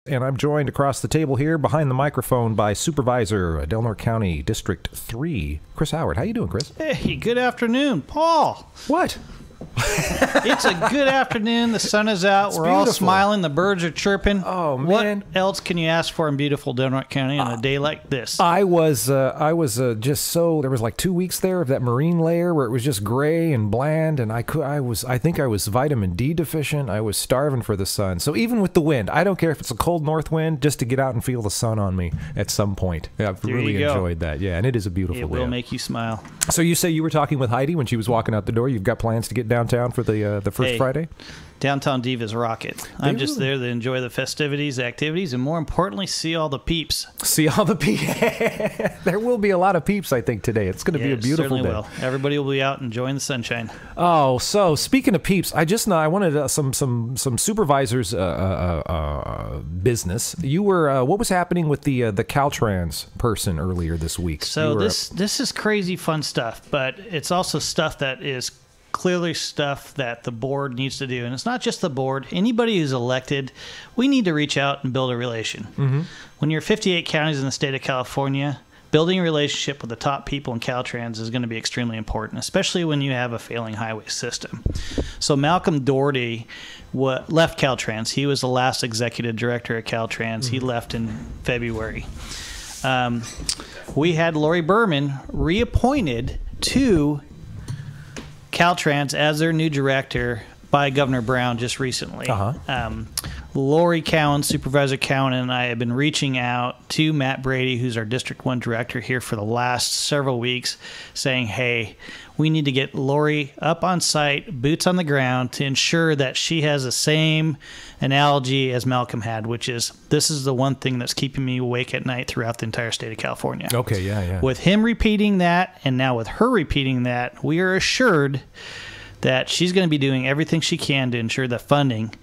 and I'm joined across the table here behind the microphone by Supervisor, Del Norte County District 3, Chris Howard. How you doing, Chris? Hey, good afternoon, Paul. What? It's a good afternoon. The sun is out. We're all smiling. The birds are chirping. Oh, man. What else can you ask for in beautiful Del Norte County on a day like this? I was just so, there was like 2 weeks there of that marine layer where it was just gray and bland, and I think I was vitamin D deficient. I was starving for the sun. So even with the wind, I don't care if it's a cold north wind, just to get out and feel the sun on me at some point. Yeah, I've really enjoyed that. Yeah, and it is a beautiful day. It will make you smile. So you say you were talking with Heidi when she was walking out the door. You've got plans to get downtown for the first Friday? Downtown Divas rocket. I'm just there to enjoy the festivities, the activities, and more importantly, see all the peeps. See all the peeps. There will be a lot of peeps, I think, today. It's going to be a beautiful day. Will. Everybody will be out enjoying the sunshine. Oh, so speaking of peeps, I wanted some supervisors' business. You were what was happening with the Caltrans person earlier this week? So this is crazy fun stuff, but it's also stuff that is clearly stuff that the board needs to do. And it's not just the board. Anybody who's elected, we need to reach out and build a relation. Mm-hmm. When you're 58 counties in the state of California, building a relationship with the top people in Caltrans is going to be extremely important, especially when you have a failing highway system. So Malcolm Doherty left Caltrans. He was the last executive director at Caltrans. Mm-hmm. He left in February. We had Lori Berman reappointed to Caltrans as their new director by Governor Brown just recently. Lori Cowan, Supervisor Cowan, and I have been reaching out to Matt Brady, who's our District 1 director here for the last several weeks, saying, hey, we need to get Lori up on site, boots on the ground, to ensure that she has the same analogy as Malcolm had, which is this is the one thing that's keeping me awake at night throughout the entire state of California. Okay, yeah. With him repeating that, and now with her repeating that, we are assured that she's going to be doing everything she can to ensure that funding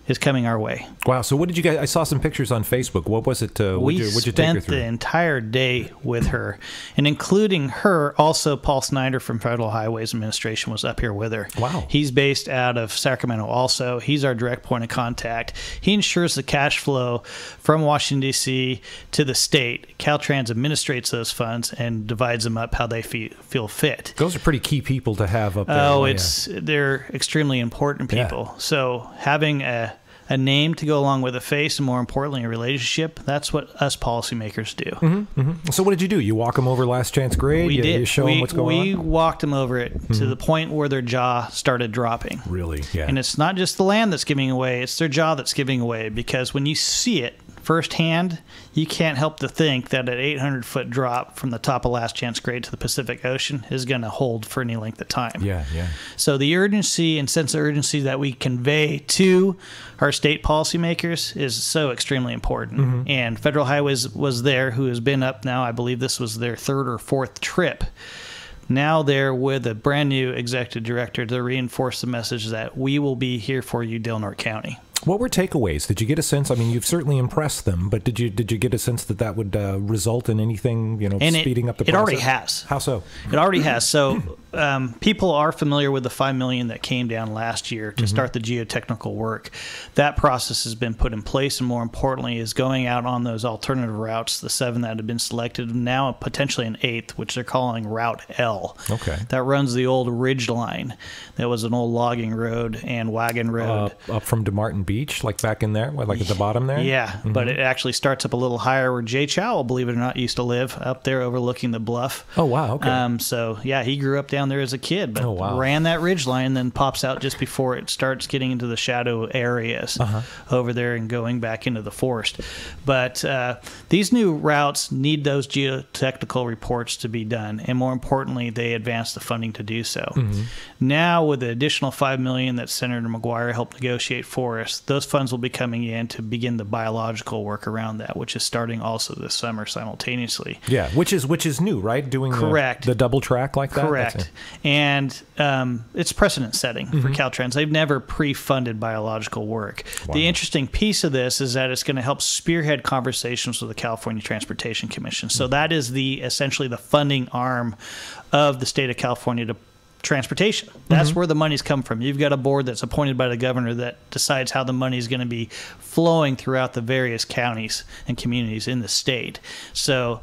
is coming our way. Wow. So what did you guys, I saw some pictures on Facebook. What was it? We spent the entire day with her, and including her, also Paul Snyder from Federal Highways Administration was up here with her. Wow. He's based out of Sacramento also. He's our direct point of contact. He ensures the cash flow from Washington, D.C. to the state. Caltrans administrates those funds and divides them up how they feel fit. Those are pretty key people to have up there. Oh, they're extremely important people. Yeah. So having a name to go along with a face, and more importantly, a relationship. That's what us policymakers do. Mm-hmm, mm-hmm. So what did you do? You walk them over last chance grade? We did. You show them what's going on? We walked them over it to the point where their jaw started dropping. Really? Yeah. And it's not just the land that's giving away, it's their jaw that's giving away, because when you see it firsthand, you can't help to think that an 800-foot drop from the top of last chance grade to the Pacific Ocean is going to hold for any length of time. Yeah. So the urgency and sense of urgency that we convey to our state policymakers is so extremely important. Mm-hmm. And Federal Highways was there, who has been up now, I believe this was their third or fourth trip. Now they're with a brand new executive director to reinforce the message that we will be here for you, Del Norte County. What were takeaways? Did you get a sense? I mean, you've certainly impressed them, but did you get a sense that would result in anything, speeding up the process? It already has. How so? It already has. So people are familiar with the $5 million that came down last year to start the geotechnical work. That process has been put in place, and more importantly, is going out on those alternative routes, the 7 that have been selected, now potentially an 8th, which they're calling Route L. Okay. That runs the old ridge line. That was an old logging road and wagon road. Up from DeMartin Beach, like back in there, like at the bottom there? Yeah, but it actually starts up a little higher where Jay Chowell, believe it or not, used to live, up there overlooking the bluff. Oh, wow, okay. So, yeah, he grew up down there as a kid, but ran that ridge line and then pops out just before it starts getting into the shadow areas over there and going back into the forest. But these new routes need those geotechnical reports to be done, and more importantly, they advance the funding to do so. Now, with the additional $5 million that Senator McGuire helped negotiate for us, those funds will be coming in to begin the biological work around that, which is starting also this summer simultaneously. Yeah, which is new, right? Doing the double track like that? Correct. And it's precedent setting for Caltrans. They've never pre-funded biological work. Wow. The interesting piece of this is that it's going to help spearhead conversations with the California Transportation Commission. So that is essentially the funding arm of the state of California to transportation. That's where the money's come from. You've got a board that's appointed by the governor that decides how the money is going to be flowing throughout the various counties and communities in the state. So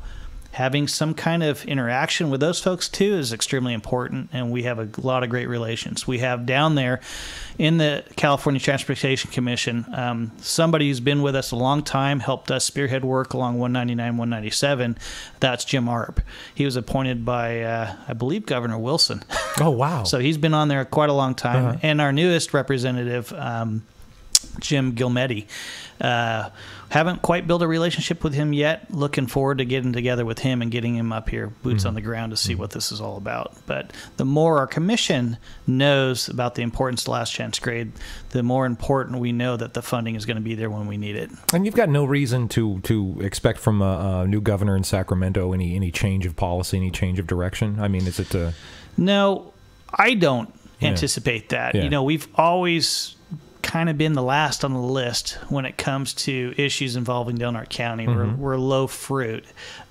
having some kind of interaction with those folks too is extremely important, and we have a lot of great relations. We have down there in the California Transportation Commission somebody who's been with us a long time, helped us spearhead work along 199, 197. That's Jim Arp. He was appointed by, I believe, Governor Wilson. Oh, wow. So he's been on there quite a long time. And our newest representative, Jim Gilmetti. Haven't quite built a relationship with him yet. Looking forward to getting together with him and getting him up here, boots on the ground, to see what this is all about. But the more our commission knows about the importance of last chance grade, the more important we know that the funding is going to be there when we need it. And you've got no reason to expect from a new governor in Sacramento any change of policy, any change of direction? I mean, is it... No, I don't anticipate that. Yeah. You know, we've always kind of been the last on the list when it comes to issues involving Del Norte County. We're low fruit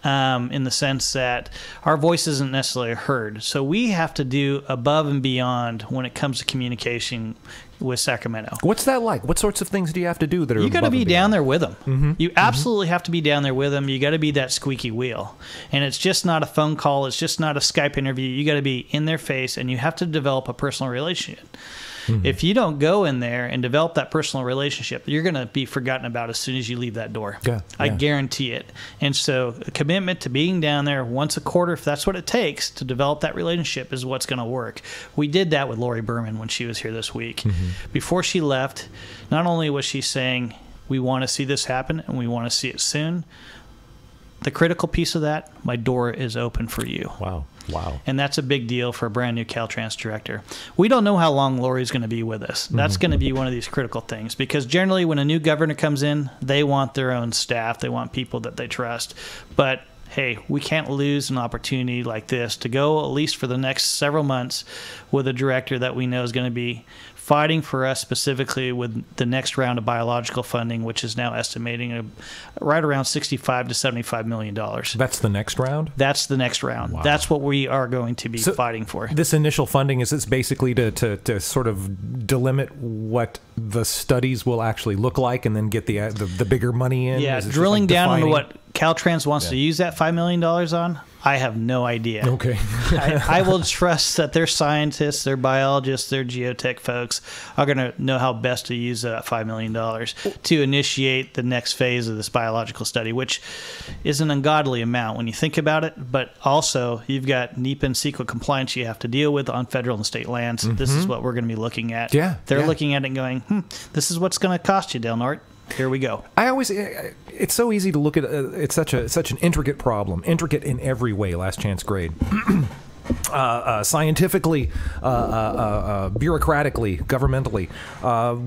in the sense that our voice isn't necessarily heard. So we have to do above and beyond when it comes to communication with Sacramento. What's that like? What sorts of things do you have to do that are... You got to be down there with them. You absolutely have to be down there with them. You got to be that squeaky wheel. And it's just not a phone call. It's just not a Skype interview. You got to be in their face, and you have to develop a personal relationship. If you don't go in there and develop that personal relationship, you're going to be forgotten about as soon as you leave that door. I guarantee it. And so a commitment to being down there once a quarter, if that's what it takes to develop that relationship, is what's going to work. We did that with Lori Berman when she was here this week. Before she left, not only was she saying, we want to see this happen and we want to see it soon, the critical piece of that, my door is open for you. Wow. And that's a big deal for a brand new Caltrans director. We don't know how long Lori's going to be with us. That's going to be one of these critical things, because generally when a new governor comes in, they want their own staff. They want people that they trust. But hey, we can't lose an opportunity like this to go at least for the next several months with a director that we know is going to be fighting for us, specifically with the next round of biological funding, which is now estimating right around $65 to $75 million. That's the next round? That's the next round. Wow. That's what we are going to be fighting for. This initial funding, is this basically to sort of delimit what the studies will actually look like and then get the bigger money in? Yeah, drilling down on what Caltrans wants to use that $5 million on, I have no idea. Okay. I will trust that their scientists, their biologists, their geotech folks are going to know how best to use that $5 million to initiate the next phase of this biological study, which is an ungodly amount when you think about it. But also, you've got NEPA and CEQA compliance you have to deal with on federal and state lands. This is what we're going to be looking at. They're looking at it and going, this is what's going to cost you, Del Norte. Here we go. It's so easy to look at. It's such an intricate problem, intricate in every way. Last chance grade. Scientifically, bureaucratically, governmentally.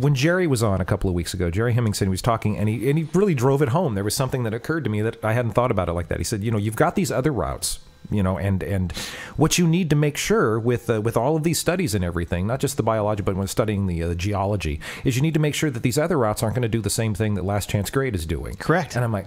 When Jerry was on a couple of weeks ago, Jerry Hemmingson was talking, and he really drove it home. There was something that occurred to me that I hadn't thought about it like that. He said, you've got these other routes. And what you need to make sure with all of these studies and everything, not just the biology, but when studying the geology, is you need to make sure that these other routes aren't going to do the same thing that last chance grade is doing. Correct. And I'm like,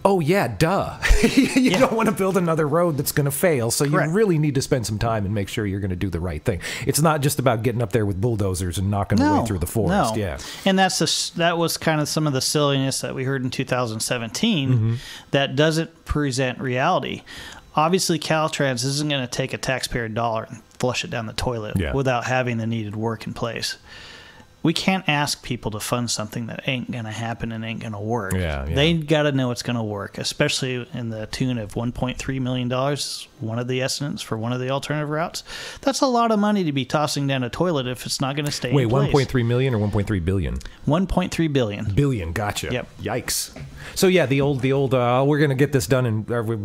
oh yeah, duh. You don't want to build another road that's going to fail, so you really need to spend some time and make sure you're going to do the right thing. It's not just about getting up there with bulldozers and knocking your way through the forest. No. And that was kind of some of the silliness that we heard in 2017 that doesn't present reality. Obviously, Caltrans isn't going to take a taxpayer dollar and flush it down the toilet without having the needed work in place. We can't ask people to fund something that ain't going to happen and ain't going to work. They got to know it's going to work, especially in the tune of $1.3 million, one of the estimates for one of the alternative routes. That's a lot of money to be tossing down a toilet if it's not going to stay in place. Wait, 1.3 million or 1.3 billion? 1.3 billion. Billion, gotcha. Yep. Yikes. So yeah, the old we're going to get this done in, we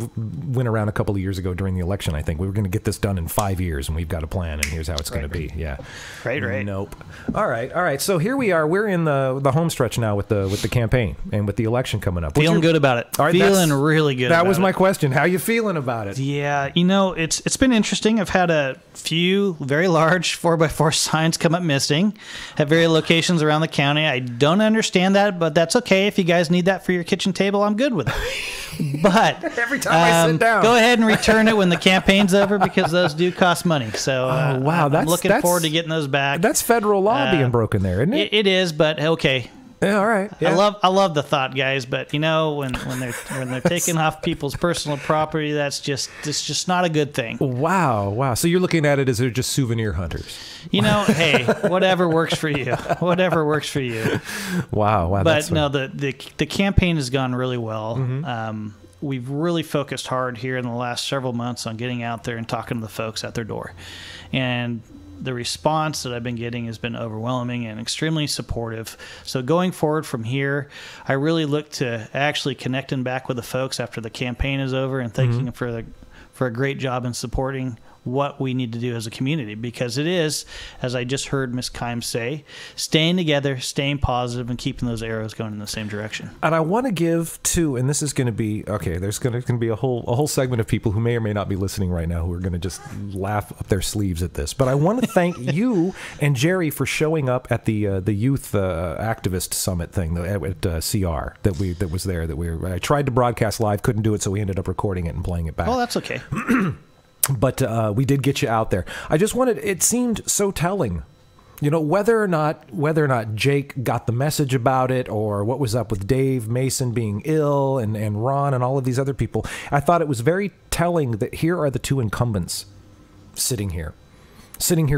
went around a couple of years ago during the election, I think. We were going to get this done in 5 years, and we've got a plan, and here's how it's going to be. Yeah. Right. Nope. All right. right. So here we are. We're in the home stretch now with the campaign and with the election coming up. Feeling good about it. All right, feeling really good. That was my question. How you feeling about it? Yeah, it's been interesting. I've had a few very large 4x4 signs come up missing at various locations around the county. I don't understand that, but that's okay. If you guys need that for your kitchen table, I'm good with it. But every time I sit down, go ahead and return it when the campaign's over, because those do cost money. So wow, I'm looking forward to getting those back. That's federal law being broken there, isn't it? It is, but okay. Yeah, all right. Yeah. I love the thought, guys, but when they're taking off people's personal property, it's just not a good thing. Wow. So you're looking at it as they're just souvenir hunters. Hey, whatever works for you. Whatever works for you. Wow. But no, the campaign has gone really well. Mm-hmm. We've really focused hard here in the last several months on getting out there and talking to the folks at their door, and the response that I've been getting has been overwhelming and extremely supportive. So going forward from here, I really look to actually connecting back with the folks after the campaign is over and thanking them for a great job in supporting what we need to do as a community, because it is, as I just heard Ms. Kimes say, staying together, staying positive, and keeping those arrows going in the same direction. And I want to give to, and this is going to be, okay, there's going to be a whole segment of people who may or may not be listening right now who are going to just laugh up their sleeves at this. But I want to thank you and Jerry for showing up at the youth activist summit thing at CR that was there. I tried to broadcast live, couldn't do it, so we ended up recording it and playing it back. Well, that's okay. But we did get you out there. I just wanted, it seemed so telling, whether or not Jake got the message about it, or what was up with Dave Mason being ill and Ron and all of these other people. I thought it was very telling that here are the two incumbents sitting here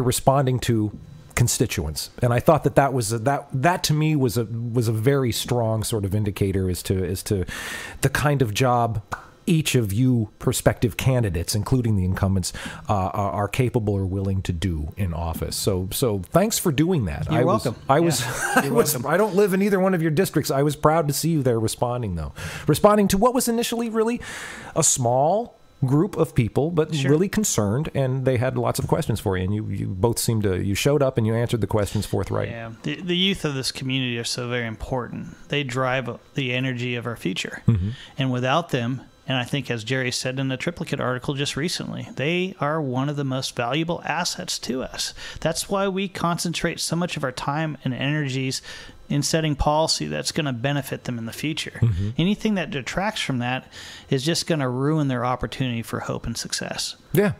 responding to constituents. And I thought that was that to me was a very strong sort of indicator as to the kind of job each of you prospective candidates, including the incumbents, are capable or willing to do in office. So thanks for doing that. You're welcome. I don't live in either one of your districts. I was proud to see you there responding to what was initially really a small group of people, but really concerned, and they had lots of questions for you, and you both seemed to, you showed up and you answered the questions forthright. Yeah, the youth of this community are so very important. They drive the energy of our future, and without them, and I think, as Jerry said in the Triplicate article just recently, they are one of the most valuable assets to us. That's why we concentrate so much of our time and energies in setting policy that's going to benefit them in the future. Anything that detracts from that is just going to ruin their opportunity for hope and success. Yeah.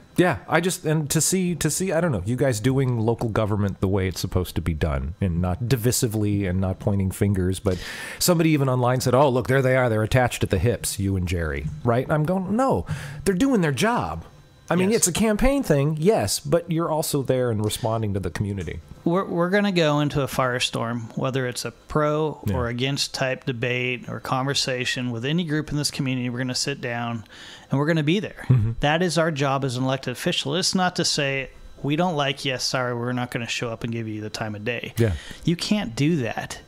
And to see, I don't know, you guys doing local government the way it's supposed to be done, and not divisively and not pointing fingers, but somebody even online said, oh, look, there they are. They're attached at the hips, you and Jerry, right? I'm going, no, they're doing their job. I mean, it's a campaign thing, yes, but you're also there and responding to the community. We're going to go into a firestorm, whether it's a pro or against type debate or conversation with any group in this community. We're going to sit down and we're going to be there. That is our job as an elected official. It's not to say, we don't like you, sorry, we're not going to show up and give you the time of day. You can't do that.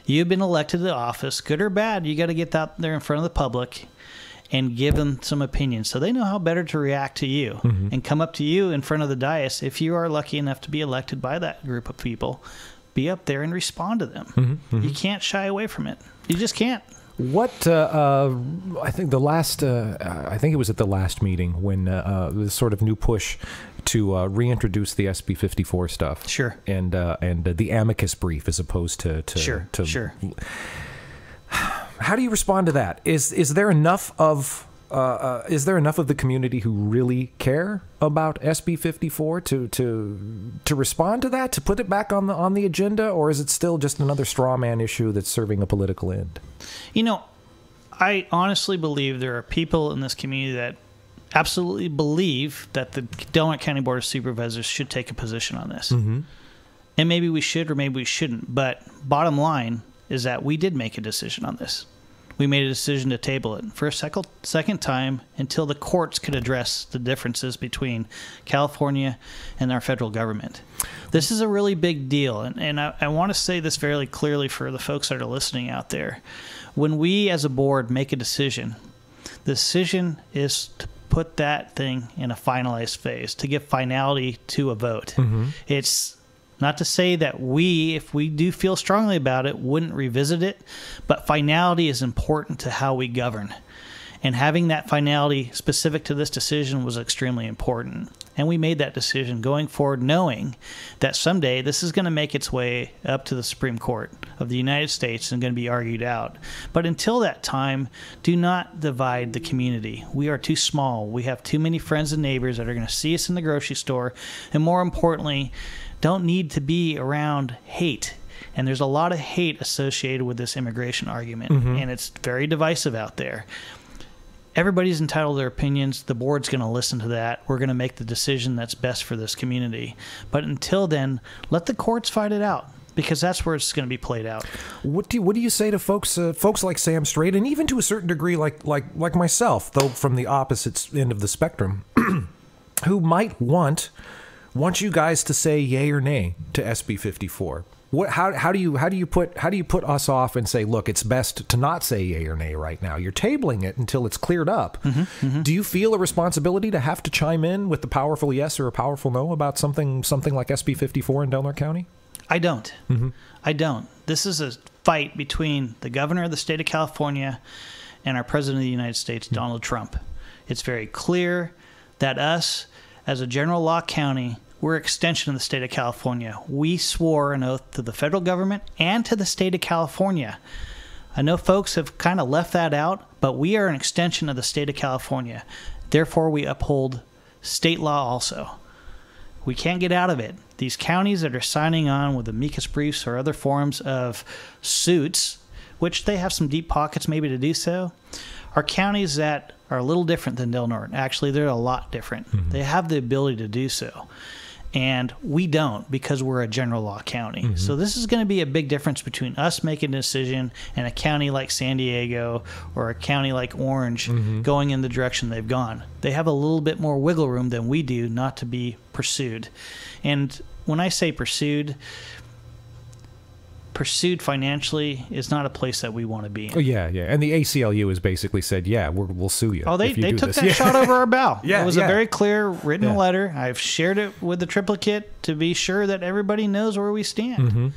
You've been elected to the office, good or bad. You got to get out there in front of the public and give them some opinions so they know how better to react to you and come up to you in front of the dais. If you are lucky enough to be elected by that group of people, be up there and respond to them. You can't shy away from it. You just can't. What I think the last, I think it was at the last meeting when this sort of new push to reintroduce the SB 54 stuff. Sure. And the amicus brief as opposed to Sure. How do you respond to that? Is there enough of the community who really care about SB 54 to respond to that, to put it back on the agenda, or is it still just another straw man issue that's serving a political end? I honestly believe there are people in this community that absolutely believe that the Delaware County Board of Supervisors should take a position on this. And maybe we should or maybe we shouldn't, but bottom line is that we did make a decision on this. We made a decision to table it for a second time until the courts could address the differences between California and our federal government. This is a really big deal, and I want to say this fairly clearly for the folks that are listening out there. When we as a board make a decision, the decision is to put that thing in a finalized phase, to give finality to a vote. Not to say that we, if we do feel strongly about it, wouldn't revisit it, but finality is important to how we govern. And having that finality specific to this decision was extremely important. And we made that decision going forward, knowing that someday this is going to make its way up to the Supreme Court of the United States and going to be argued out. But until that time, do not divide the community. We are too small. We have too many friends and neighbors that are going to see us in the grocery store. And more importantly, don't need to be around hate. And there's a lot of hate associated with this immigration argument. And it's very divisive out there. Everybody's entitled to their opinions. The board's going to listen to that. We're going to make the decision that's best for this community. But until then, let the courts fight it out, because that's where it's going to be played out. What do you say to folks like Sam Strait, and even to a certain degree like myself, though from the opposite end of the spectrum, who might want you guys to say yay or nay to SB 54? How do you put us off and say, look, it's best to not say yay or nay right now? You're tabling it until it's cleared up. Do you feel a responsibility to have to chime in with the powerful yes or a powerful no about something like SB 54 in Delaware County? I don't. I don't. This is a fight between the governor of the state of California and our president of the United States, Donald Trump. It's very clear that us, as a general law county, we're an extension of the state of California. We swore an oath to the federal government and to the state of California. I know folks have kind of left that out, but we are an extension of the state of California. Therefore, we uphold state law also. We can't get out of it. These counties that are signing on with amicus briefs or other forms of suits, which they have some deep pockets maybe to do so, are counties that are a little different than Del Norte. Actually, they're a lot different. They have the ability to do so. And we don't, because we're a general law county. So this is going to be a big difference between us making a decision and a county like San Diego or a county like Orange going in the direction they've gone. They have a little bit more wiggle room than we do not to be pursued. And when I say pursued financially is not a place that we want to be in. Oh, yeah. And the ACLU has basically said, yeah, we'll sue you. Oh, they took that shot over our bow. It was a very clear written letter. I've shared it with the triplicate to be sure that everybody knows where we stand.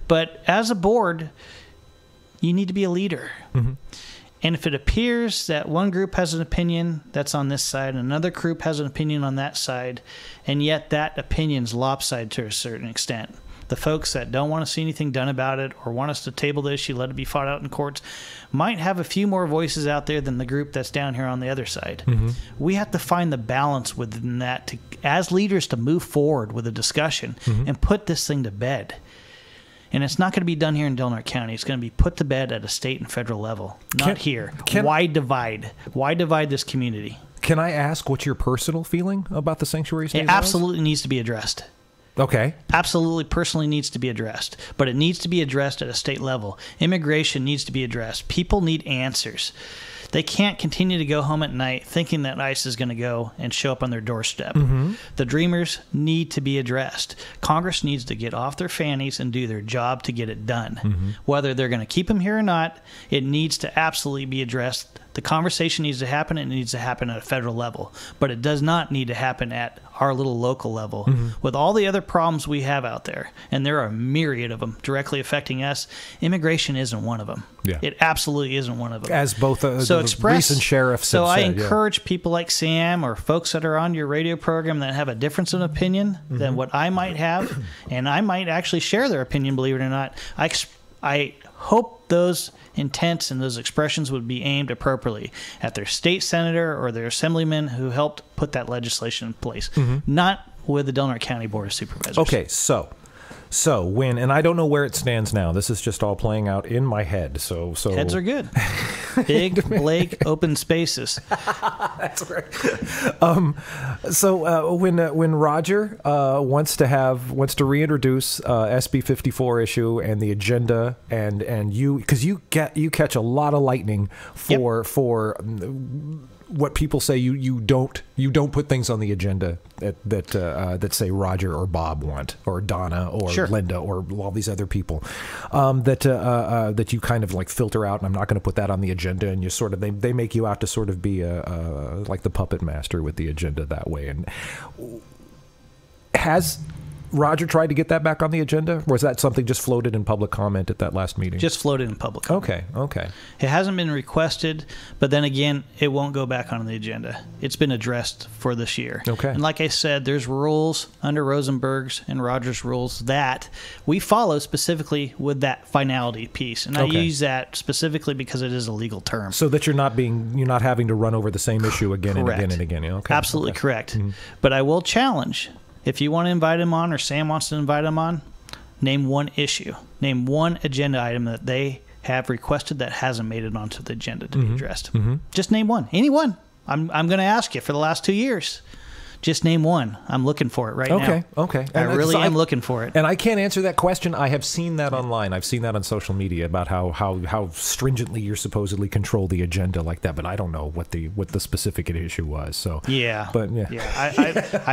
But as a board, you need to be a leader. And if it appears that one group has an opinion that's on this side, and another group has an opinion on that side, and yet that opinion's lopsided to a certain extent, the folks that don't want to see anything done about it or want us to table the issue, let it be fought out in courts, might have a few more voices out there than the group that's down here on the other side. We have to find the balance within that to, as leaders, to move forward with a discussion and put this thing to bed. And it's not going to be done here in Del Norte County. It's going to be put to bed at a state and federal level, not here. Why divide? Why divide this community? Can I ask what's your personal feeling about the sanctuary state? It absolutely needs to be addressed. Okay. Absolutely, personally needs to be addressed. But it needs to be addressed at a state level. Immigration needs to be addressed. People need answers. They can't continue to go home at night thinking that ICE is going to go and show up on their doorstep. The dreamers need to be addressed. Congress needs to get off their fannies and do their job to get it done. Whether they're going to keep them here or not, it needs to absolutely be addressed. The conversation needs to happen. It needs to happen at a federal level. But it does not need to happen at our little local level. With all the other problems we have out there, and there are a myriad of them directly affecting us, immigration isn't one of them. It absolutely isn't one of them. As both the recent sheriffs have I said, encourage people like Sam or folks that are on your radio program that have a difference in opinion than what I might have, and I might actually share their opinion, believe it or not. I hope those intents and those expressions would be aimed appropriately at their state senator or their assemblyman who helped put that legislation in place, not with the Del Norte County Board of Supervisors. Okay, so when, and I don't know where it stands now. This is just all playing out in my head. So heads are good. Big lake, open spaces. That's right. When Roger wants to reintroduce SB 54 issue and the agenda, and you, because you catch a lot of lightning for what people say you don't put things on the agenda that say Roger or Bob want, or Donna or Linda or all these other people that you kind of like filter out, and I'm not going to put that on the agenda, and you sort of they make you out to sort of be like the puppet master with the agenda that way. And Roger tried to get that back on the agenda? Or was that something just floated in public comment at that last meeting? Just floated in public comment. Okay. It hasn't been requested, but then again, it won't go back on the agenda. It's been addressed for this year. Okay. And like I said, there's rules under Rosenberg's and Rogers' rules that we follow specifically with that finality piece. And I use that specifically because it is a legal term. So that you're not having to run over the same issue again and again and again. Okay. Absolutely correct. But I will challenge, if you want to invite him on or Sam wants to invite him on, name one issue. Name one agenda item that they have requested that hasn't made it onto the agenda to be addressed. Just name one. Any one. I'm going to ask you for the last 2 years. Just name one. I'm looking for it right now. Okay. I really am looking for it. And I can't answer that question. I have seen that online. I've seen that on social media about how stringently you're supposedly control the agenda like that. But I don't know what the specific issue was. So I've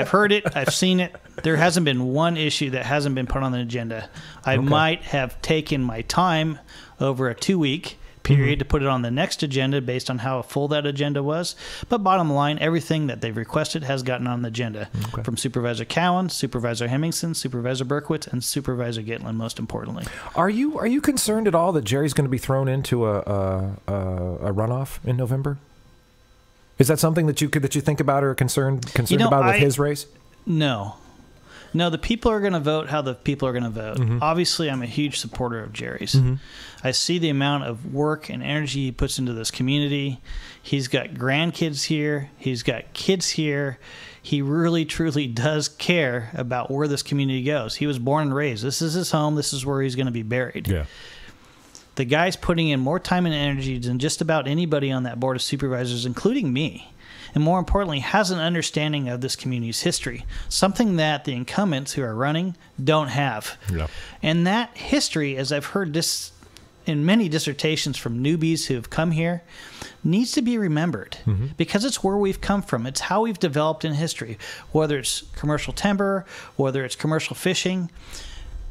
heard it. I've seen it. There hasn't been one issue that hasn't been put on the agenda. I might have taken my time over a 2-week period to put it on the next agenda based on how full that agenda was. But bottom line, everything that they've requested has gotten on the agenda from Supervisor Cowan, Supervisor Hemmingson, Supervisor Berkowitz, and Supervisor Gitlin, most importantly. Are you concerned at all that Jerry's going to be thrown into a runoff in November? Is that something that you think about or concerned about with his race? No, the people are going to vote how the people are going to vote. Obviously, I'm a huge supporter of Jerry's. I see the amount of work and energy he puts into this community. He's got grandkids here. He's got kids here. He really, truly does care about where this community goes. He was born and raised. This is his home. This is where he's going to be buried. Yeah. The guy's putting in more time and energy than just about anybody on that board of supervisors, including me. And more importantly, has an understanding of this community's history, something that the incumbents who are running don't have. Yeah. And that history, as I've heard this in many dissertations from newbies who have come here, needs to be remembered because it's where we've come from. It's how we've developed in history, whether it's commercial timber, whether it's commercial fishing.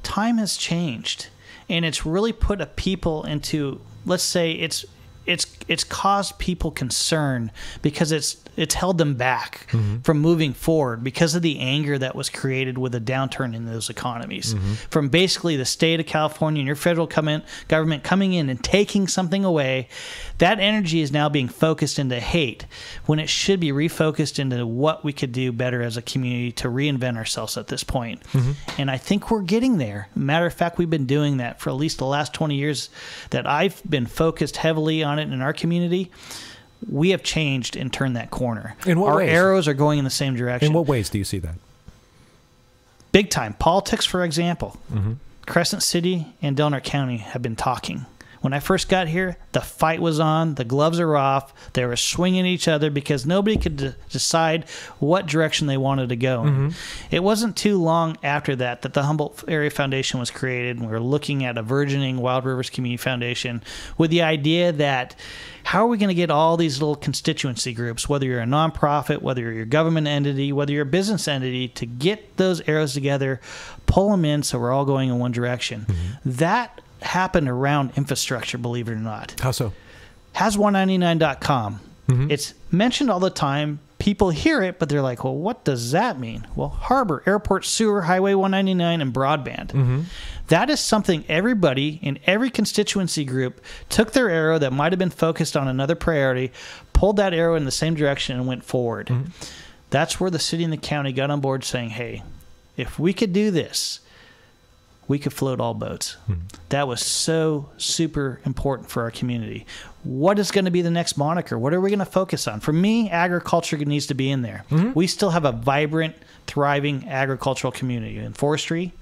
Time has changed, and it's really put a people into, let's say, it's caused people concern because it's held them back from moving forward because of the anger that was created with a downturn in those economies. From basically the state of California and your federal government coming in and taking something away, that energy is now being focused into hate when it should be refocused into what we could do better as a community to reinvent ourselves at this point. And I think we're getting there. Matter of fact, we've been doing that for at least the last 20 years that I've been focused heavily on it in our community. We have changed and turned that corner. In what ways? Our arrows are going in the same direction. In what ways do you see that? Big time. Politics, for example. Crescent City and Delaware County have been talking. When I first got here, the fight was on. The gloves are off. They were swinging each other because nobody could decide what direction they wanted to go in. It wasn't too long after that the Humboldt Area Foundation was created, and we were looking at a burgeoning Wild Rivers Community Foundation with the idea that how are we going to get all these little constituency groups, whether you're a nonprofit, whether you're a government entity, whether you're a business entity, to get those arrows together, pull them in so we're all going in one direction. That happened around infrastructure, believe it or not. How so? Has199.com. It's mentioned all the time. People hear it, but they're like, well, what does that mean? Well, harbor, airport, sewer, Highway 199, and broadband. That is something everybody in every constituency group took their arrow that might have been focused on another priority, pulled that arrow in the same direction, and went forward. That's where the city and the county got on board saying, hey, if we could do this, we could float all boats. That was so super important for our community. What is going to be the next moniker? What are we going to focus on? For me, agriculture needs to be in there. We still have a vibrant, thriving agricultural community. In forestry,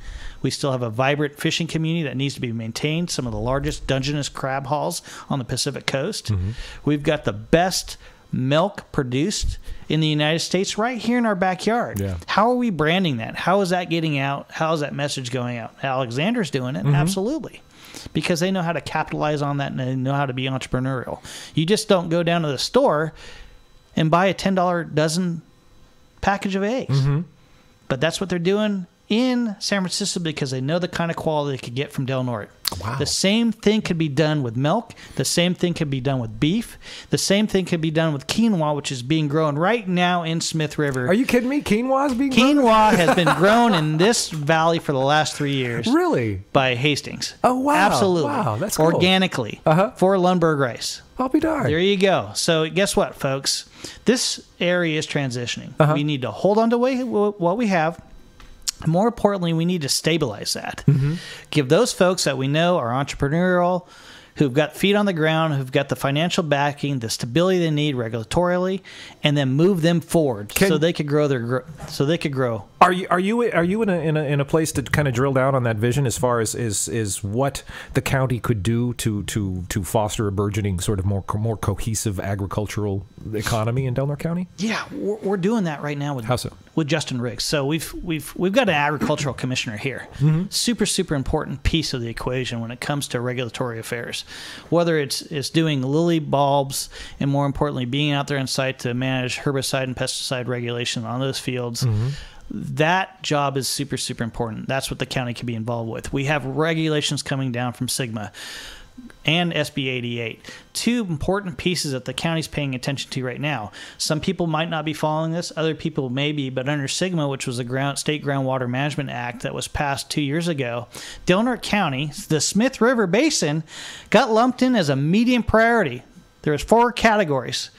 we still have a vibrant fishing community that needs to be maintained. Some of the largest Dungeness crab hauls on the Pacific coast. We've got the best milk produced in the United States right here in our backyard. How are we branding that? How is that getting out? How is that message going out? Alexander's doing it, absolutely, because they know how to capitalize on that and they know how to be entrepreneurial. You just don't go down to the store and buy a $10 dozen package of eggs. But that's what they're doing in San Francisco because they know the kind of quality they could get from Del Norte. Wow. The same thing could be done with milk. The same thing could be done with beef. The same thing could be done with quinoa, which is being grown right now in Smith River. Are you kidding me? Quinoa is being grown? Quinoa has been grown in this valley for the last 3 years. Really? By Hastings. Oh, wow. Absolutely. Wow, that's cool. Organically. For Lundberg rice. I'll be darned. There you go. So guess what, folks? This area is transitioning. We need to hold on to what we have. More importantly, we need to stabilize that. Give those folks that we know are entrepreneurial, who've got feet on the ground, who've got the financial backing, the stability they need regulatorily, and then move them forward so they could grow Are you in a place to kind of drill down on that vision as far as is what the county could do to foster a burgeoning sort of more cohesive agricultural economy in Del Norte County? Yeah, we're doing that right now with How so? With Justin Riggs. So we've got an agricultural commissioner here. Super important piece of the equation when it comes to regulatory affairs. Whether it's doing lily bulbs and more importantly being out there on site to manage herbicide and pesticide regulation on those fields. That job is super important. That's what the county can be involved with. We have regulations coming down from SGMA and SB 88. Two important pieces that the county's paying attention to right now. Some people might not be following this, other people may be, but under SGMA, which was the State Groundwater Management Act that was passed 2 years ago, Del Norte County, the Smith River Basin, got lumped in as a medium priority. There was 4 categories.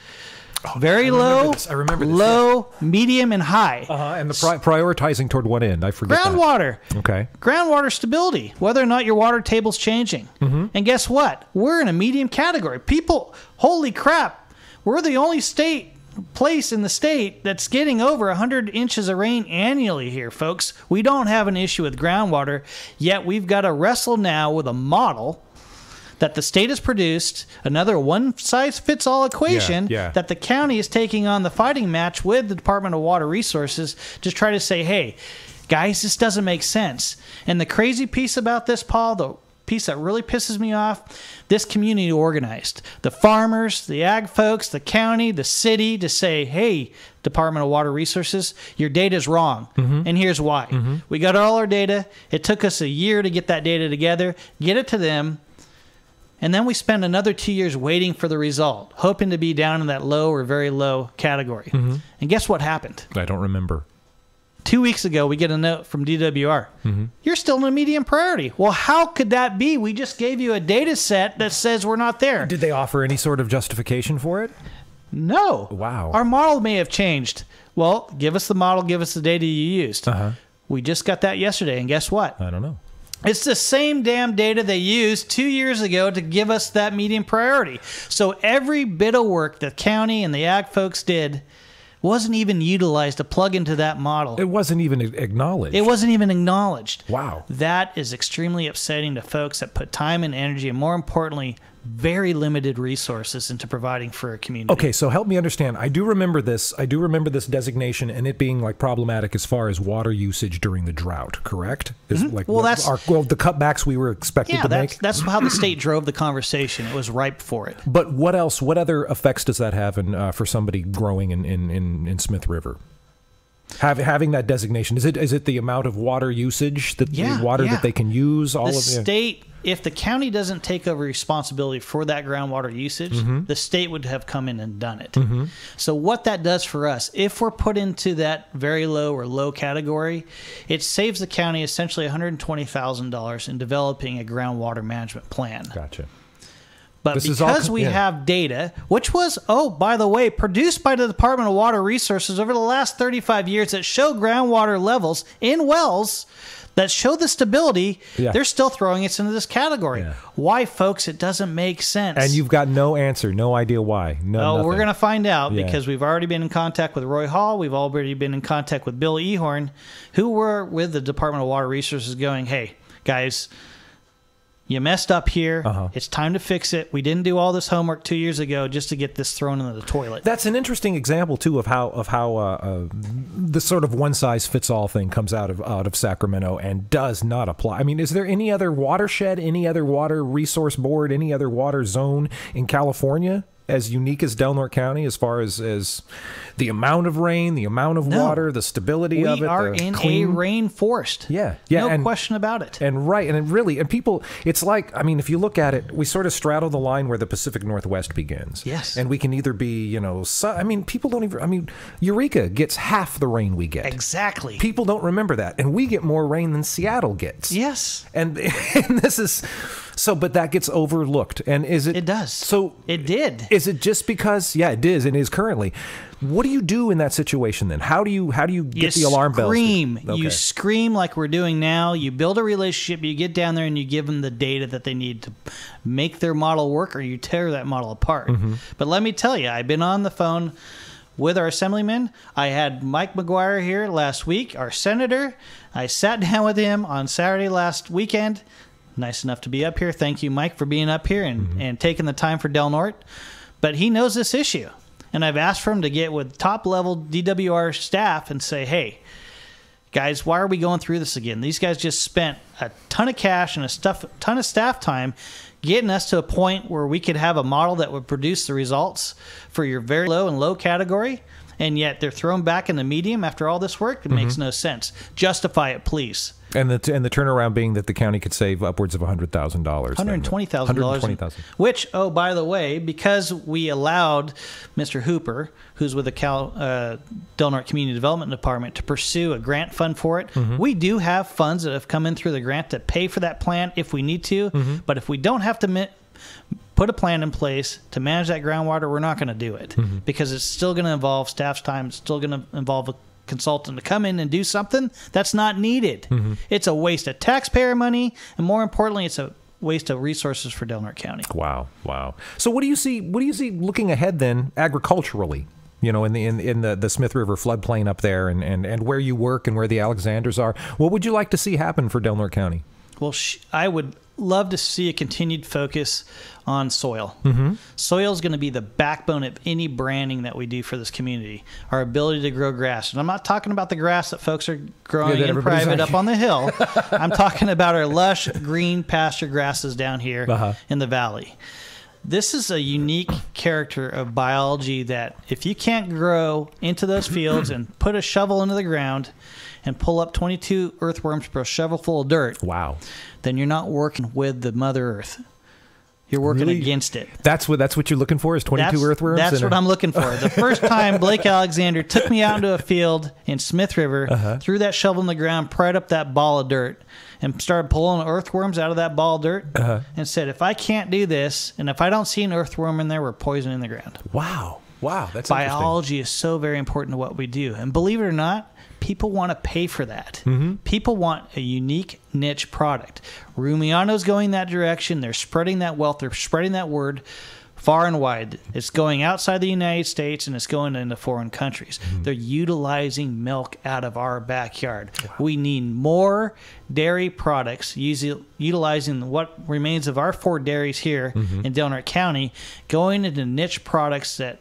Very low, low, medium, and high. And the prioritizing toward what end? I forget. Groundwater. Okay. Groundwater stability, whether or not your water table's changing. And guess what? We're in a medium category. People, holy crap, we're the only place in the state that's getting over 100 inches of rain annually here, folks. We don't have an issue with groundwater, yet we've got to wrestle now with a model that the state has produced, another one-size-fits-all equation that the county is taking on the fighting match with the Department of Water Resources to try to say, hey, guys, this doesn't make sense. And the crazy piece about this, Paul, the piece that really pisses me off, this community organized. The farmers, the ag folks, the county, the city to say, hey, Department of Water Resources, your data is wrong. And here's why. We got all our data. It took us a year to get that data together, get it to them, and then we spend another 2 years waiting for the result, hoping to be down in that low or very low category. And guess what happened? I don't remember. 2 weeks ago, we get a note from DWR. You're still in a medium priority. Well, how could that be? We just gave you a data set that says we're not there. Did they offer any sort of justification for it? No. Wow. Our model may have changed. Well, give us the model, give us the data you used. We just got that yesterday, and guess what? I don't know. It's the same damn data they used 2 years ago to give us that medium priority. So every bit of work the county and the ag folks did wasn't even utilized to plug into that model. It wasn't even acknowledged. It wasn't even acknowledged. Wow. That is extremely upsetting to folks that put time and energy and, more importantly, very limited resources into providing for a community. Okay, so help me understand. I do remember this designation and it being like problematic as far as water usage during the drought, correct? Like the cutbacks we were expected to make? That's how the state drove the conversation. It was ripe for it. But what else? What other effects does that have for somebody growing in Smith River? Having that designation, is it the amount of water usage that they can use? State, if the county doesn't take over responsibility for that groundwater usage, the state would have come in and done it. So what that does for us, if we're put into that very low or low category, it saves the county essentially $120,000 in developing a groundwater management plan. Gotcha. But because we have data, which was, by the way, produced by the Department of Water Resources over the last 35 years that show groundwater levels in wells that show the stability, they're still throwing us into this category. Why, folks? It doesn't make sense. And you've got no answer, no idea why. No, we're going to find out because we've already been in contact with Roy Hall. We've already been in contact with Bill Ehorn, who were with the Department of Water Resources going, hey, guys, you messed up here. It's time to fix it. We didn't do all this homework 2 years ago just to get this thrown into the toilet. That's an interesting example too of how the sort of one size fits all thing comes out of Sacramento and does not apply. I mean, is there any other watershed, any other water resource board, any other water zone in California as unique as Del Norte County as far as the amount of rain, the amount of water, the stability of it. We are in a rainforest. Yeah. No question about it. And people, it's like, I mean, if you look at it, we sort of straddle the line where the Pacific Northwest begins. Yes. And we can either be, people don't even, Eureka gets half the rain we get. Exactly. People don't remember that. And we get more rain than Seattle gets. Yes. And this is, but that gets overlooked. And is it? It does. So it did. Is it just because, it is and is currently. What do you do in that situation then? How do you get the alarm bells? You scream like we're doing now. You build a relationship. You get down there and you give them the data that they need to make their model work, or you tear that model apart. Mm-hmm. But let me tell you, I've been on the phone with our assemblyman. I had Mike McGuire here last week, our senator. I sat down with him on Saturday last weekend. Nice enough to be up here. Thank you, Mike, for being up here and taking the time for Del Norte. But he knows this issue. And I've asked for him to get with top-level DWR staff and say, hey, guys, why are we going through this again? These guys just spent a ton of cash and a ton of staff time getting us to a point where we could have a model that would produce the results for your very low and low category, and yet they're thrown back in the medium after all this work. It makes no sense. Justify it, please. And the turnaround being that the county could save upwards of $100,000. $120,000. Which, oh, by the way, because we allowed Mr. Hooper, who's with the Del Norte Community Development Department, to pursue a grant fund for it, we do have funds that have come in through the grant to pay for that plan if we need to. But if we don't have to put a plan in place to manage that groundwater, we're not going to do it because it's still going to involve staff's time. It's still going to involve a consultant to come in and do something that's not needed. It's a waste of taxpayer money, and more importantly, it's a waste of resources for Del Norte County. Wow. So what do you see looking ahead then agriculturally? In the Smith River floodplain up there, and where you work and where the Alexanders are. What would you like to see happen for Del Norte County? Well, I would love to see a continued focus on soil. Soil is going to be the backbone of any branding that we do for this community. Our ability to grow grass. And I'm not talking about the grass that folks are growing in private up on the hill. I'm talking about our lush green pasture grasses down here in the valley. This is a unique character of biology that if you can't grow into those fields and put a shovel into the ground and pull up 22 earthworms per shovel full of dirt, then you're not working with the Mother Earth. You're working against it. That's what you're looking for is 22 earthworms? That's what I'm looking for. The first time Blake Alexander took me out into a field in Smith River, threw that shovel in the ground, pried up that ball of dirt, and started pulling earthworms out of that ball of dirt and said, if I can't do this, and if I don't see an earthworm in there, we're poisoning the ground. Wow, that's biology is so very important to what we do. And believe it or not, people want to pay for that. People want a unique niche product. Rumiano's going that direction. They're spreading that wealth. They're spreading that word far and wide. It's going outside the United States, and it's going into foreign countries. They're utilizing milk out of our backyard. We need more dairy products, utilizing what remains of our 4 dairies here in Del Norte County, going into niche products that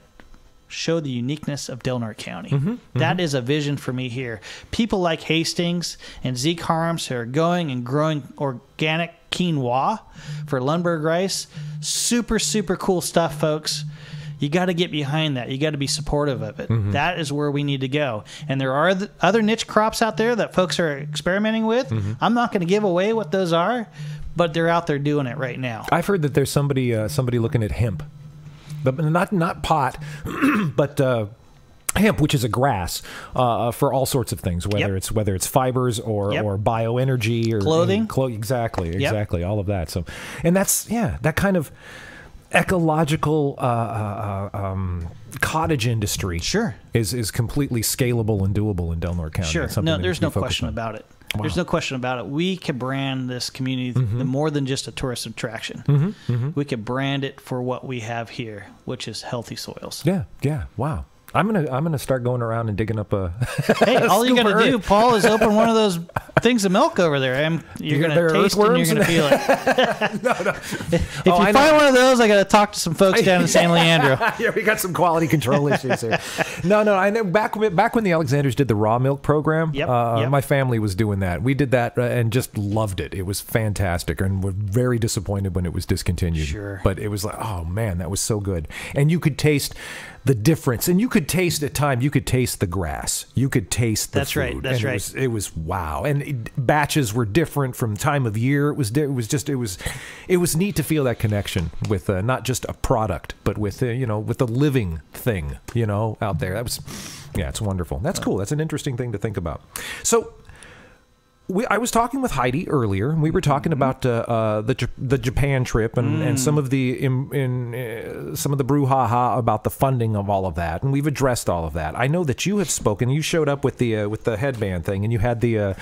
show the uniqueness of Del Norte County. That is a vision for me here. People like Hastings and Zeke Harms who are going and growing organic quinoa for Lundberg rice. Super, super cool stuff, folks. You got to get behind that. You got to be supportive of it. That is where we need to go. And there are other niche crops out there that folks are experimenting with. I'm not going to give away what those are, but they're out there doing it right now. I've heard that there's somebody looking at hemp. But not pot, but hemp, which is a grass for all sorts of things, whether it's fibers or bioenergy or clothing. Exactly, all of that. So, and that's that kind of ecological cottage industry. Is completely scalable and doable in Del Norte County. No, there's no question about it. There's no question about it. We can brand this community more than just a tourist attraction. We can brand it for what we have here, which is healthy soils. Yeah. Wow. I'm gonna start going around and digging up a. Hey, all you got to do, Paul, is open one of those things of milk over there. You're going to taste it and you're going to feel it. No. If you find one of those, I got to talk to some folks down in San Leandro. Yeah, we got some quality control issues here. No, I know back when the Alexanders did the raw milk program, my family was doing that. We did that and just loved it. It was fantastic, and we're very disappointed when it was discontinued. Sure. But it was like, oh man, that was so good. And you could taste the difference, and you could taste at time. You could taste the grass. You could taste the food. That's right. It was wow. And batches were different from time of year. It was neat to feel that connection with not just a product, but with with a living thing out there. It's wonderful. That's cool. That's an interesting thing to think about. So. I was talking with Heidi earlier, and we were talking about the Japan trip and some of the some of the brouhaha about the funding of all of that, and we've addressed all of that. I know that you have spoken. You showed up with the headband thing, and you had the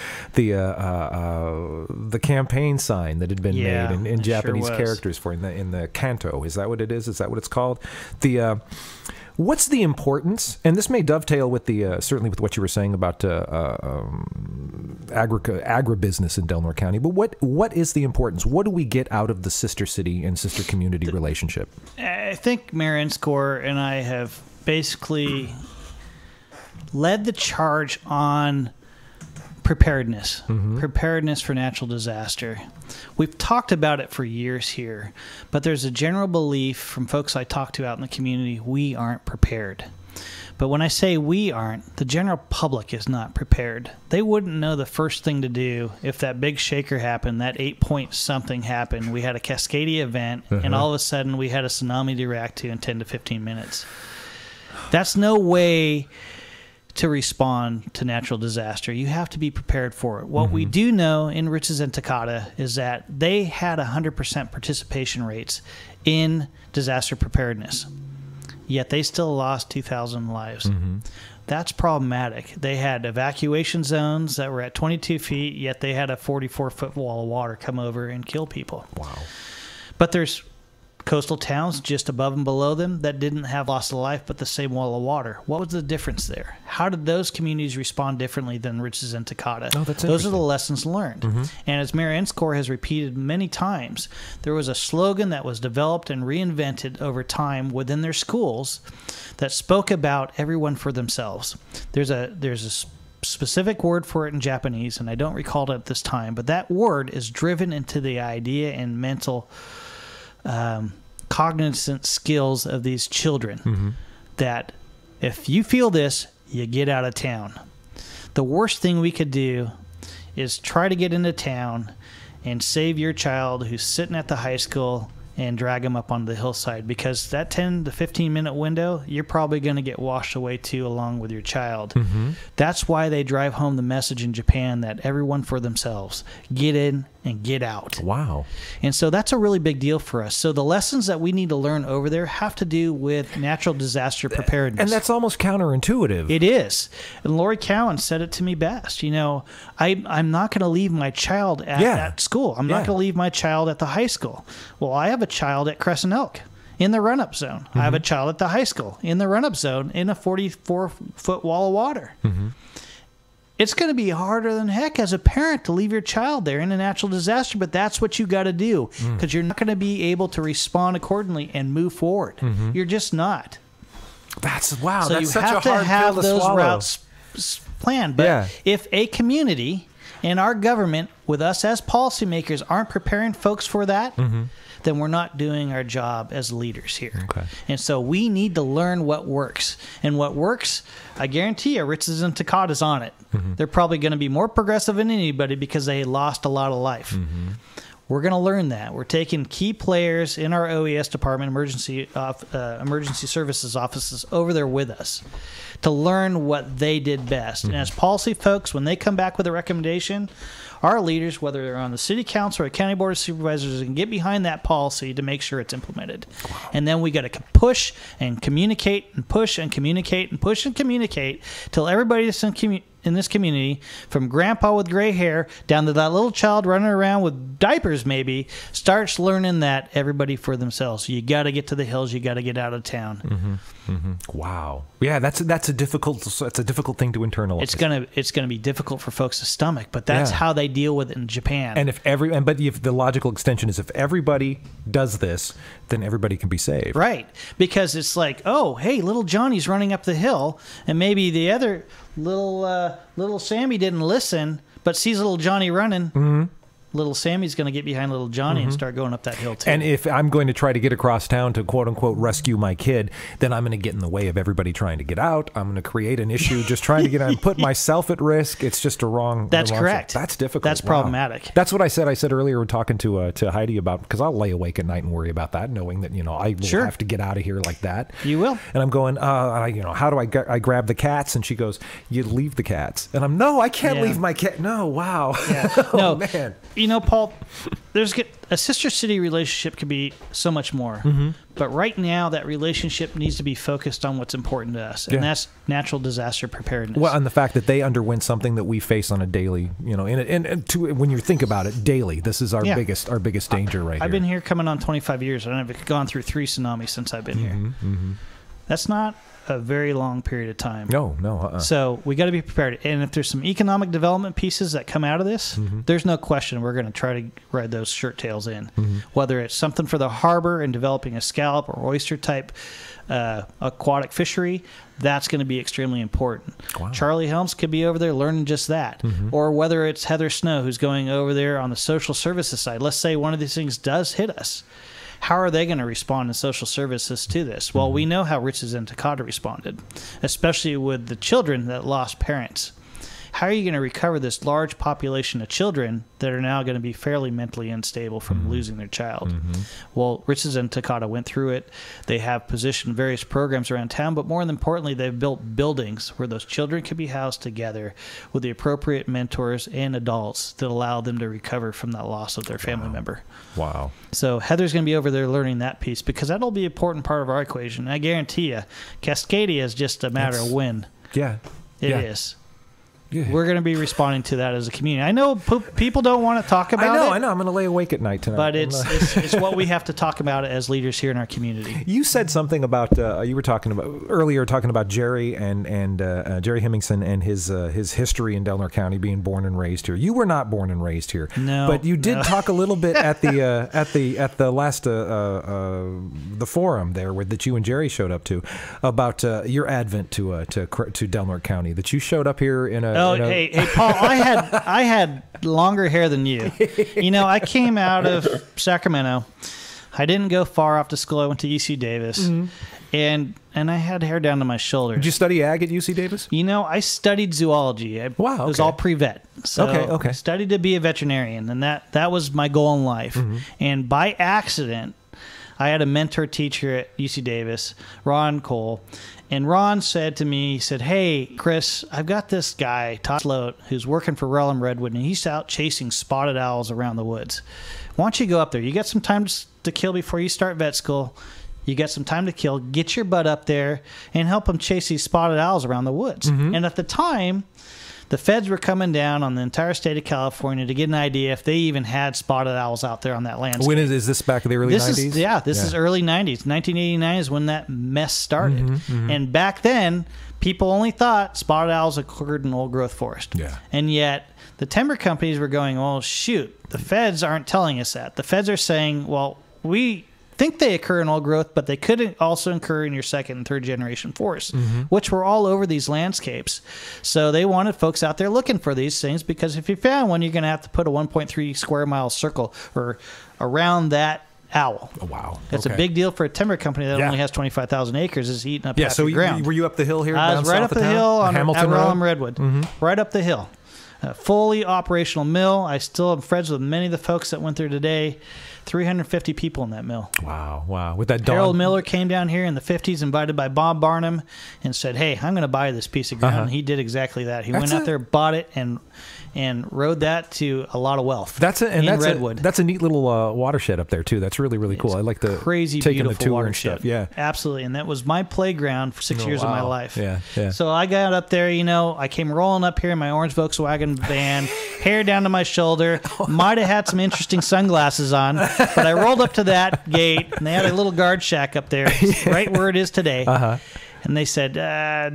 campaign sign that had been made in Japanese characters in the kanto. Is that what it is? Is that what it's called? What's the importance? And this may dovetail with certainly with what you were saying about agribusiness in Delaware County. But what is the importance? What do we get out of the sister city and sister community relationship? I think Mayor Inscore and I have basically led the charge on preparedness, preparedness for natural disaster. We've talked about it for years here, but there's a general belief from folks I talk to out in the community, we aren't prepared. But when I say we aren't, the general public is not prepared. They wouldn't know the first thing to do if that big shaker happened, that 8-point something happened. We had a Cascadia event, and all of a sudden we had a tsunami to react to in 10 to 15 minutes. That's no way to respond to natural disaster. You have to be prepared for it. What we do know in Riches and Takata is that they had 100% participation rates in disaster preparedness, yet they still lost 2,000 lives. That's problematic. They had evacuation zones that were at 22 feet, yet they had a 44-foot wall of water come over and kill people. Wow. But there's coastal towns just above and below them that didn't have loss of life but the same wall of water. What was the difference there? How did those communities respond differently than Riches and Takata? Oh, that's those are the lessons learned. And as Mayor Inscore has repeated many times, there was a slogan that was developed and reinvented over time within their schools that spoke about everyone for themselves. There's a specific word for it in Japanese, and I don't recall it at this time, but that word is driven into the idea and mental cognizant skills of these children that if you feel this, you get out of town. The worst thing we could do is try to get into town and save your child who's sitting at the high school and drag them up onto the hillside, because that 10 to 15 minute window, you're probably going to get washed away too along with your child. That's why they drive home the message in Japan that everyone for themselves, get in and get out. Wow. And so that's a really big deal for us. So the lessons that we need to learn over there have to do with natural disaster preparedness. And that's almost counterintuitive. It is. And Lori Cowan said it to me best. I'm not going to leave my child at that school. I'm not going to leave my child at the high school. Well, I have a child at Crescent Elk in the run-up zone. I have a child at the high school in the run-up zone in a 44-foot wall of water. It's going to be harder than heck as a parent to leave your child there in a natural disaster, but that's what you got to do, because you're not going to be able to respond accordingly and move forward. You're just not. That's wow. So that's you such have a to hard have pill to those swallow. routes planned. But if a community and our government, with us as policymakers, aren't preparing folks for that, then we're not doing our job as leaders here. Okay. And so we need to learn what works. And what works, I guarantee you, Riches and Takata's on it. They're probably going to be more progressive than anybody because they lost a lot of life. We're going to learn that. We're taking key players in our OES department, emergency services offices, over there with us to learn what they did best. And as policy folks, when they come back with a recommendation, our leaders, whether they're on the city council or county board of supervisors, can get behind that policy to make sure it's implemented. And then we got to push and communicate and push and communicate and push and communicate till everybody that's in in this community, from grandpa with gray hair down to that little child running around with diapers maybe, starts learning that everybody for themselves. You got to get to the hills. You got to get out of town. Wow. Yeah, that's a difficult thing to internalize. It's gonna be difficult for folks to stomach, but that's how they deal with it in Japan. And if the logical extension is if everybody does this, then everybody can be saved. Right. Because it's like, oh, hey, little Johnny's running up the hill, and maybe the other little Sammy didn't listen, but sees little Johnny running. Little Sammy's going to get behind little Johnny and start going up that hill too. And if I'm going to try to get across town to quote unquote rescue my kid, then I'm going to get in the way of everybody trying to get out. I'm going to create an issue just trying to get out and put myself at risk. It's just a wrong. That's correct. That's difficult. That's problematic. That's what I said. I said earlier, we're talking to Heidi about, because I'll lay awake at night and worry about that, knowing that I will have to get out of here like that. You will. And I'm going, how do I grab the cats? And she goes, you leave the cats. And no, I can't leave my cat. No, wow. Yeah. Oh, man. Paul, a sister city relationship could be so much more. But right now, that relationship needs to be focused on what's important to us, and that's natural disaster preparedness. Well, and the fact that they underwent something that we face on a daily, when you think about it, daily, this is our biggest danger right here. I've been here coming on 25 years, and I've gone through 3 tsunamis since I've been here. That's not a very long period of time. No. So we got to be prepared. And if there's some economic development pieces that come out of this, there's no question we're going to try to ride those shirt tails in. Whether it's something for the harbor and developing a scallop or oyster type aquatic fishery, that's going to be extremely important. Wow. Charlie Helms could be over there learning just that. Or whether it's Heather Snow who's going over there on the social services side. Let's say one of these things does hit us. How are they going to respond in social services to this? Well, we know how Riches and Takata responded, especially with the children that lost parents. How are you going to recover this large population of children that are now going to be fairly mentally unstable from losing their child? Well, Riches and Takata went through it. They have positioned various programs around town, but more importantly, they've built buildings where those children can be housed together with the appropriate mentors and adults that allow them to recover from that loss of their family member. Wow. So Heather's going to be over there learning that piece, because that'll be an important part of our equation. And I guarantee you, Cascadia is just a matter of when. Yeah. It is. Yeah. We're going to be responding to that as a community. I know people don't want to talk about it. I know. I'm going to lay awake at night tonight. But it's what we have to talk about as leaders here in our community. You said something about you were talking about Jerry and Jerry Hemmingson and his history in Delaware County, being born and raised here. You were not born and raised here. No. But you did talk a little bit at the last the forum there that you and Jerry showed up to about your advent to Delaware County. That you showed up here in a. Hey, Paul, I had longer hair than you. I came out of Sacramento. I didn't go far off to school. I went to UC Davis, and I had hair down to my shoulders. Did you study ag at UC Davis? I studied zoology. Wow, okay. It was all pre-vet. So okay. I studied to be a veterinarian, and that was my goal in life. And by accident, I had a mentor teacher at UC Davis, Ron Cole. And Ron said to me, he said, hey, Chris, I've got this guy, Todd Sloat, who's working for Relham Redwood, and he's out chasing spotted owls around the woods. Why don't you go up there? You got some time to kill before you start vet school. You got some time to kill. Get your butt up there and help him chase these spotted owls around the woods. And at the time, the feds were coming down on the entire state of California to get an idea if they even had spotted owls out there on that landscape. When is this back in the early 90s? This is early 90s. 1989 is when that mess started. And back then, people only thought spotted owls occurred in old-growth forest. Yeah. And yet, the timber companies were going, well, shoot, the feds aren't telling us that. The feds are saying, well, we think they occur in old growth, but they could also occur in your second and third generation forests, which were all over these landscapes. So they wanted folks out there looking for these things, because if you found one, you're going to have to put a 1.3 square mile circle or around that owl. Oh, wow. It's a big deal for a timber company that only has 25,000 acres, is eating up half the ground. Were you up the hill here? I was right up the hill on Hamilton Relham Redwood. Right up the hill. A fully operational mill. I still am friends with many of the folks that went there today. 350 people in that mill. Wow, wow. With that Harold Miller came down here in the 50s, invited by Bob Barnum, and said, hey, I'm going to buy this piece of ground. And he did exactly that. He went out there, bought it, and rode that to a lot of wealth. That's Redwood. That's a neat little watershed up there, too. That's really, really cool. I like the crazy, beautiful watershed. And stuff. Yeah. Absolutely. And that was my playground for 6 years of my life. Yeah, yeah. So I got up there, I came rolling up here in my orange Volkswagen van, hair down to my shoulder, might have had some interesting sunglasses on, but I rolled up to that gate, and they had a little guard shack up there, right where it is today. And they said,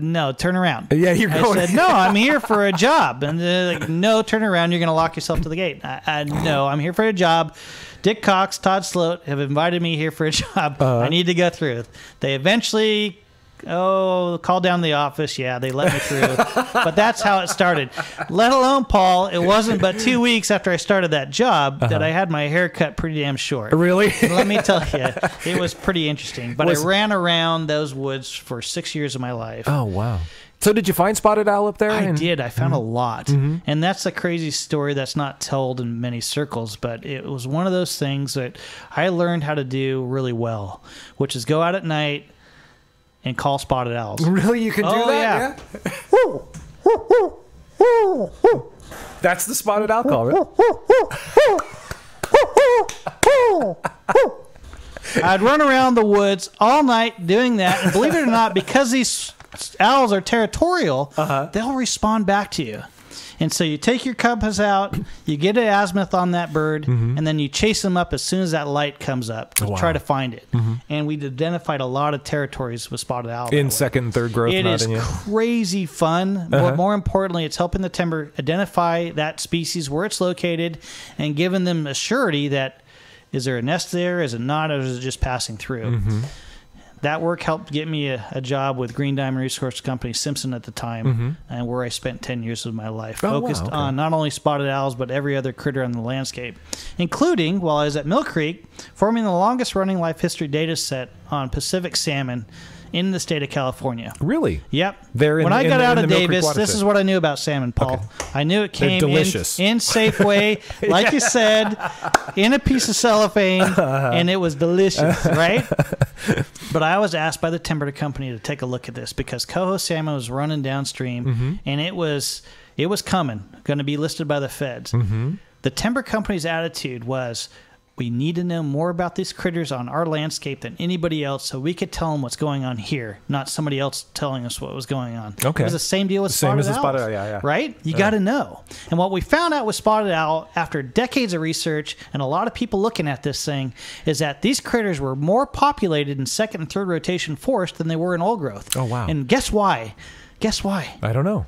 no, turn around. Yeah, you're going. I said, no, I'm here for a job. And they're like, no, turn around. You're going to lock yourself to the gate. No, I'm here for a job. Dick Cox, Todd Sloat have invited me here for a job. I need to go through. They eventually called down the office. Yeah, they let me through. But that's how it started. Let alone, Paul, it wasn't but 2 weeks after I started that job that I had my hair cut pretty damn short. Really? And let me tell you, it was pretty interesting. But I ran around those woods for 6 years of my life. Oh, wow. So did you find spotted owl up there? I did. I found a lot. And that's a crazy story that's not told in many circles, but it was one of those things that I learned how to do really well, which is go out at night and call spotted owls. Really? You can do that? Yeah. That's the spotted owl call, right? I'd run around the woods all night doing that, and believe it or not, because these owls are territorial, they'll respond back to you. And so you take your compass out, you get an azimuth on that bird, and then you chase them up as soon as that light comes up to try to find it. And we identified a lot of territories with spotted owl. In second and third growth. It is crazy fun. But more importantly, it's helping the timber identify that species, where it's located, and giving them a surety that, is there a nest there, is it not, or is it just passing through? That work helped get me a job with Green Diamond Resource Company, Simpson at the time, and where I spent 10 years of my life, focused on not only spotted owls, but every other critter on the landscape, including, while I was at Mill Creek, forming the longest-running life history data set on Pacific salmon in the state of California. Really? Yep. When I got out of Davis, this is what I knew about salmon, Paul. Okay. I knew it came in Safeway, like you said, in a piece of cellophane, and it was delicious, right? But I was asked by the timber company to take a look at this because coho salmon was running downstream, and it was coming, going to be listed by the feds. The timber company's attitude was, we need to know more about these critters on our landscape than anybody else so we could tell them what's going on here, not somebody else telling us what was going on. Okay. It was the same deal with spotted owls. Right? You got to know. And what we found out with spotted owl after decades of research and a lot of people looking at this thing is that these critters were more populated in second and third rotation forest than they were in old growth. Oh, wow. And guess why? Guess why? I don't know.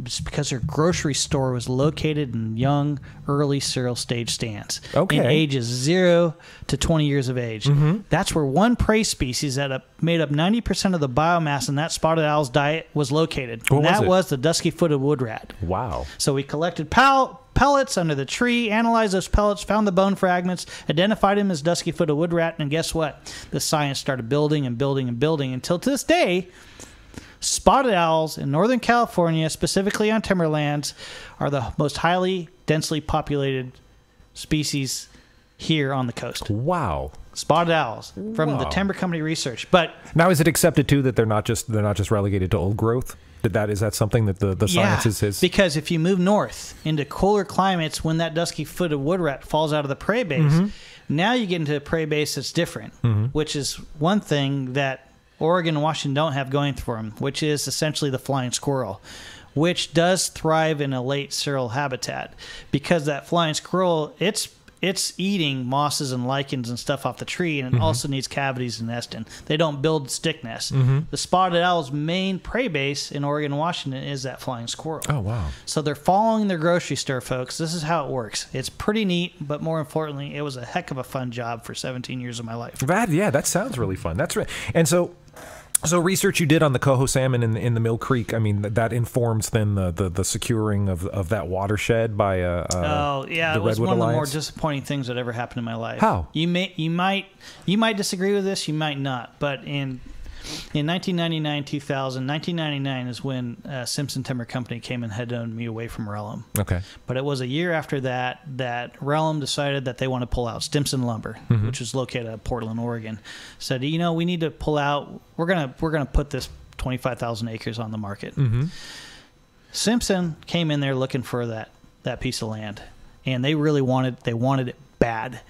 It's because their grocery store was located in young, early cereal stage stands. In ages 0 to 20 years of age. That's where one prey species that made up 90% of the biomass in that spotted owl's diet was located. And that was the dusky-footed wood rat. Wow. So we collected pellets under the tree, analyzed those pellets, found the bone fragments, identified him as dusky-footed wood rat, and guess what? The science started building and building and building until to this day, spotted owls in Northern California, specifically on timberlands, are the most highly densely populated species here on the coast. Wow. Spotted owls from the timber company research. But now, is it accepted too that they're not just relegated to old growth? Is that something that the science is? Because if you move north into cooler climates, when that dusky-footed wood rat falls out of the prey base, now you get into a prey base that's different, which is one thing that Oregon and Washington don't have going for them, which is essentially the flying squirrel, which does thrive in a late cereal habitat because that flying squirrel, it's eating mosses and lichens and stuff off the tree, and it also needs cavities to nest in. They don't build stick nests. The spotted owl's main prey base in Oregon and Washington is that flying squirrel. Oh, wow. So they're following their grocery store, folks. This is how it works. It's pretty neat, but more importantly, it was a heck of a fun job for 17 years of my life. That sounds really fun. That's right. And so research you did on the coho salmon in the Mill Creek, I mean, that informs then the securing of that watershed by the it was one of the more disappointing things that ever happened in my life. How? You might disagree with this, you might not, but in In 1999, 2000, 1999 is when Simpson Timber Company came and headed me away from Relum. Okay. But it was a year after that Relum decided that they want to pull out. Stimson Lumber, which is located at Portland, Oregon, said, we need to pull out. We're gonna put this 25,000 acres on the market. Simpson came in there looking for that piece of land, and they really wanted it bad.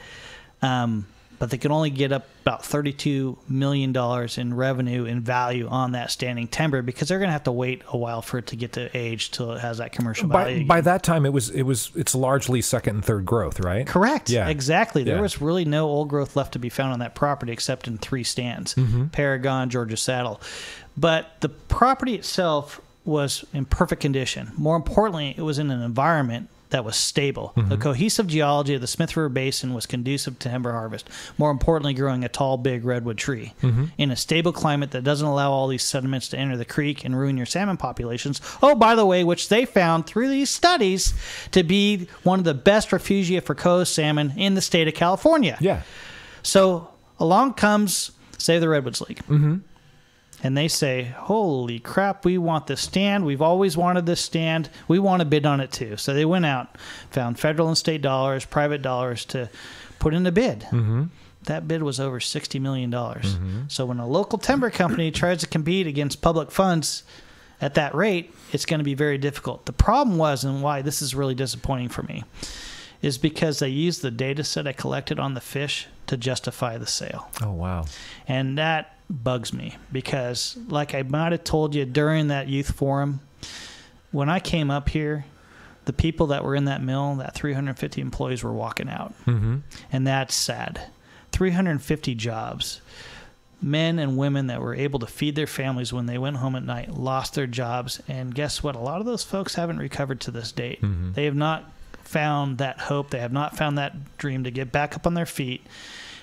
But they could only get up about $32 million in revenue in value on that standing timber because they're going to have to wait a while for it to get to age till it has that commercial value. By that time, it's largely second and third growth, right? Correct. Yeah. Exactly. There was really no old growth left to be found on that property except in 3 stands: Paragon, Georgia Saddle. But the property itself was in perfect condition. More importantly, it was in an environment that was stable. The cohesive geology of the Smith River Basin was conducive to timber harvest. More importantly, growing a tall, big redwood tree in a stable climate that doesn't allow all these sediments to enter the creek and ruin your salmon populations. Oh, by the way, which they found through these studies to be one of the best refugia for coho salmon in the state of California. Yeah. So along comes Save the Redwoods League. And they say, holy crap, we want this stand. We've always wanted this stand. We want to bid on it too. So they went out, found federal and state dollars, private dollars to put in a bid. That bid was over $60 million. So when a local timber company tries to compete against public funds at that rate, it's going to be very difficult. The problem was, and why this is really disappointing for me, is because they used the data set I collected on the fish to justify the sale. Oh, wow. And that bugs me because, like I might have told you during that youth forum, when I came up here, the people that were in that mill, that 350 employees, were walking out. And that's sad. 350 jobs. Men and women that were able to feed their families when they went home at night lost their jobs. And guess what? A lot of those folks haven't recovered to this date. They have not found that hope. They have not found that dream to get back up on their feet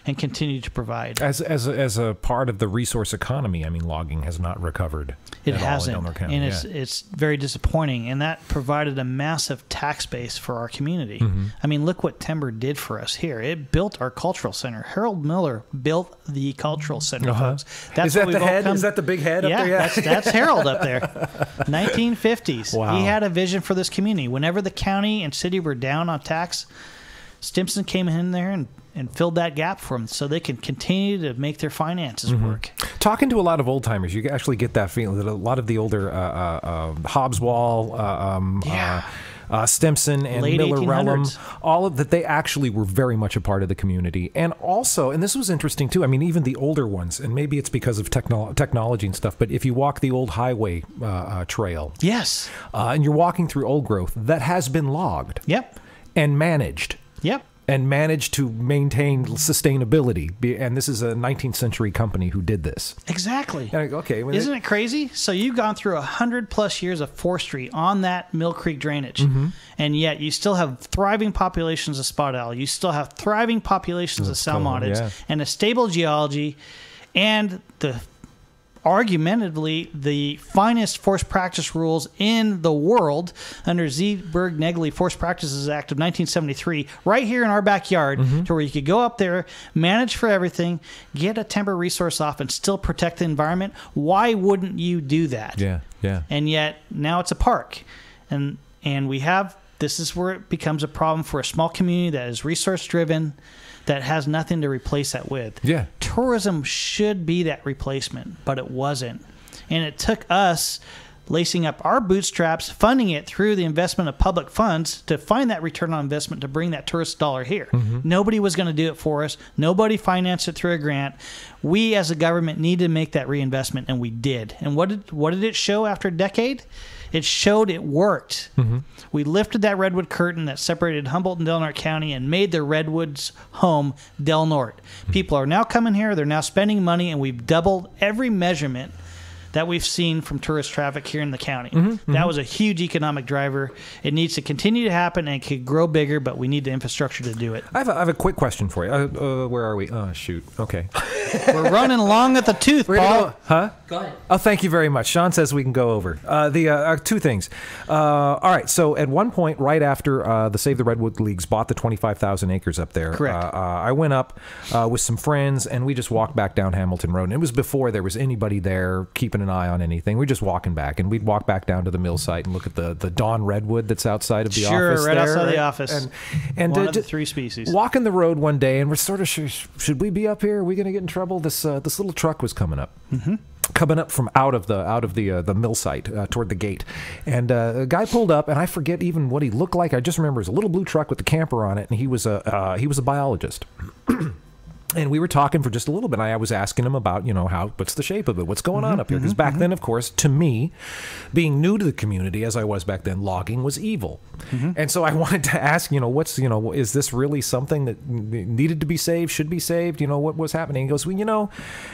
and continue to provide. As a part of the resource economy, I mean, logging has not recovered. It hasn't, County, and it's very disappointing. And that provided a massive tax base for our community. I mean, look what timber did for us here. It built our cultural center. Harold Miller built the cultural center. Folks. That's Is that the head? Is that the big head up there? Yeah, that's Harold up there. 1950s. Wow. He had a vision for this community. Whenever the county and city were down on tax, Stimson came in there and filled that gap for them so they can continue to make their finances work. Talking to a lot of old timers, you actually get that feeling that a lot of the older Hobbswall, Stimson and Late Miller 1800s. Relum, all of that, they actually were very much a part of the community. And also, and this was interesting too, I mean, even the older ones, and maybe it's because of technology and stuff, but if you walk the old highway trail, Yes. and you're walking through old growth, that has been logged Yep. and managed. Yep. And managed to maintain sustainability. And this is a 19th century company who did this. Exactly. And I go, okay. Isn't it crazy? So you've gone through 100+ years of forestry on that Mill Creek drainage, and yet you still have thriving populations of spot owl. You still have thriving populations of salmonids, and a stable geology, and argumentatively the finest forest practice rules in the world under Zeeberg-Negley Forest Practices Act of 1973, right here in our backyard, to where you could go up there, manage for everything, get a timber resource off, and still protect the environment. Why wouldn't you do that? Yeah, yeah. And yet now it's a park, and we have. This is where it becomes a problem for a small community that is resource driven, that has nothing to replace that with. Yeah. Tourism should be that replacement, but it wasn't. And it took us lacing up our bootstraps, funding it through the investment of public funds to find that return on investment to bring that tourist dollar here. Nobody was going to do it for us. Nobody financed it through a grant. We as a government needed to make that reinvestment, and we did. And what did it show after a decade? It showed it worked. We lifted that redwood curtain that separated Humboldt and Del Norte County and made the redwoods home Del Norte. People are now coming here. They're now spending money, and we've doubled every measurement that we've seen from tourist traffic here in the county. That was a huge economic driver. It needs to continue to happen and could grow bigger, but we need the infrastructure to do it. I have a quick question for you. Where are we? Oh, shoot. Okay. We're running along at the tooth, Paul. Huh? Go ahead. Oh, thank you very much. Sean says we can go over. Two things. All right. So at one point, right after the Save the Redwood Leagues bought the 25,000 acres up there, Correct. I went up with some friends, and we just walked back down Hamilton Road. And it was before there was anybody there keeping an eye on anything. We're just walking back, and we'd walk back down to the mill site and look at the Dawn Redwood that's outside of the office. Sure, right there, outside the office. And one of the three species. Walking the road one day, and we're sort of, should we be up here? Are we going to get in trouble? This little truck was coming up. Coming up from out of the mill site toward the gate, and a guy pulled up, and I forget even what he looked like. I just remember it was a little blue truck with the camper on it, and he was a biologist. And we were talking for just a little bit. And I was asking him about, what's the shape of it? What's going on up here? Because back then, of course, to me, being new to the community, as I was back then, logging was evil. And so I wanted to ask, is this really something that needed to be saved, should be saved? What was happening? He goes, well,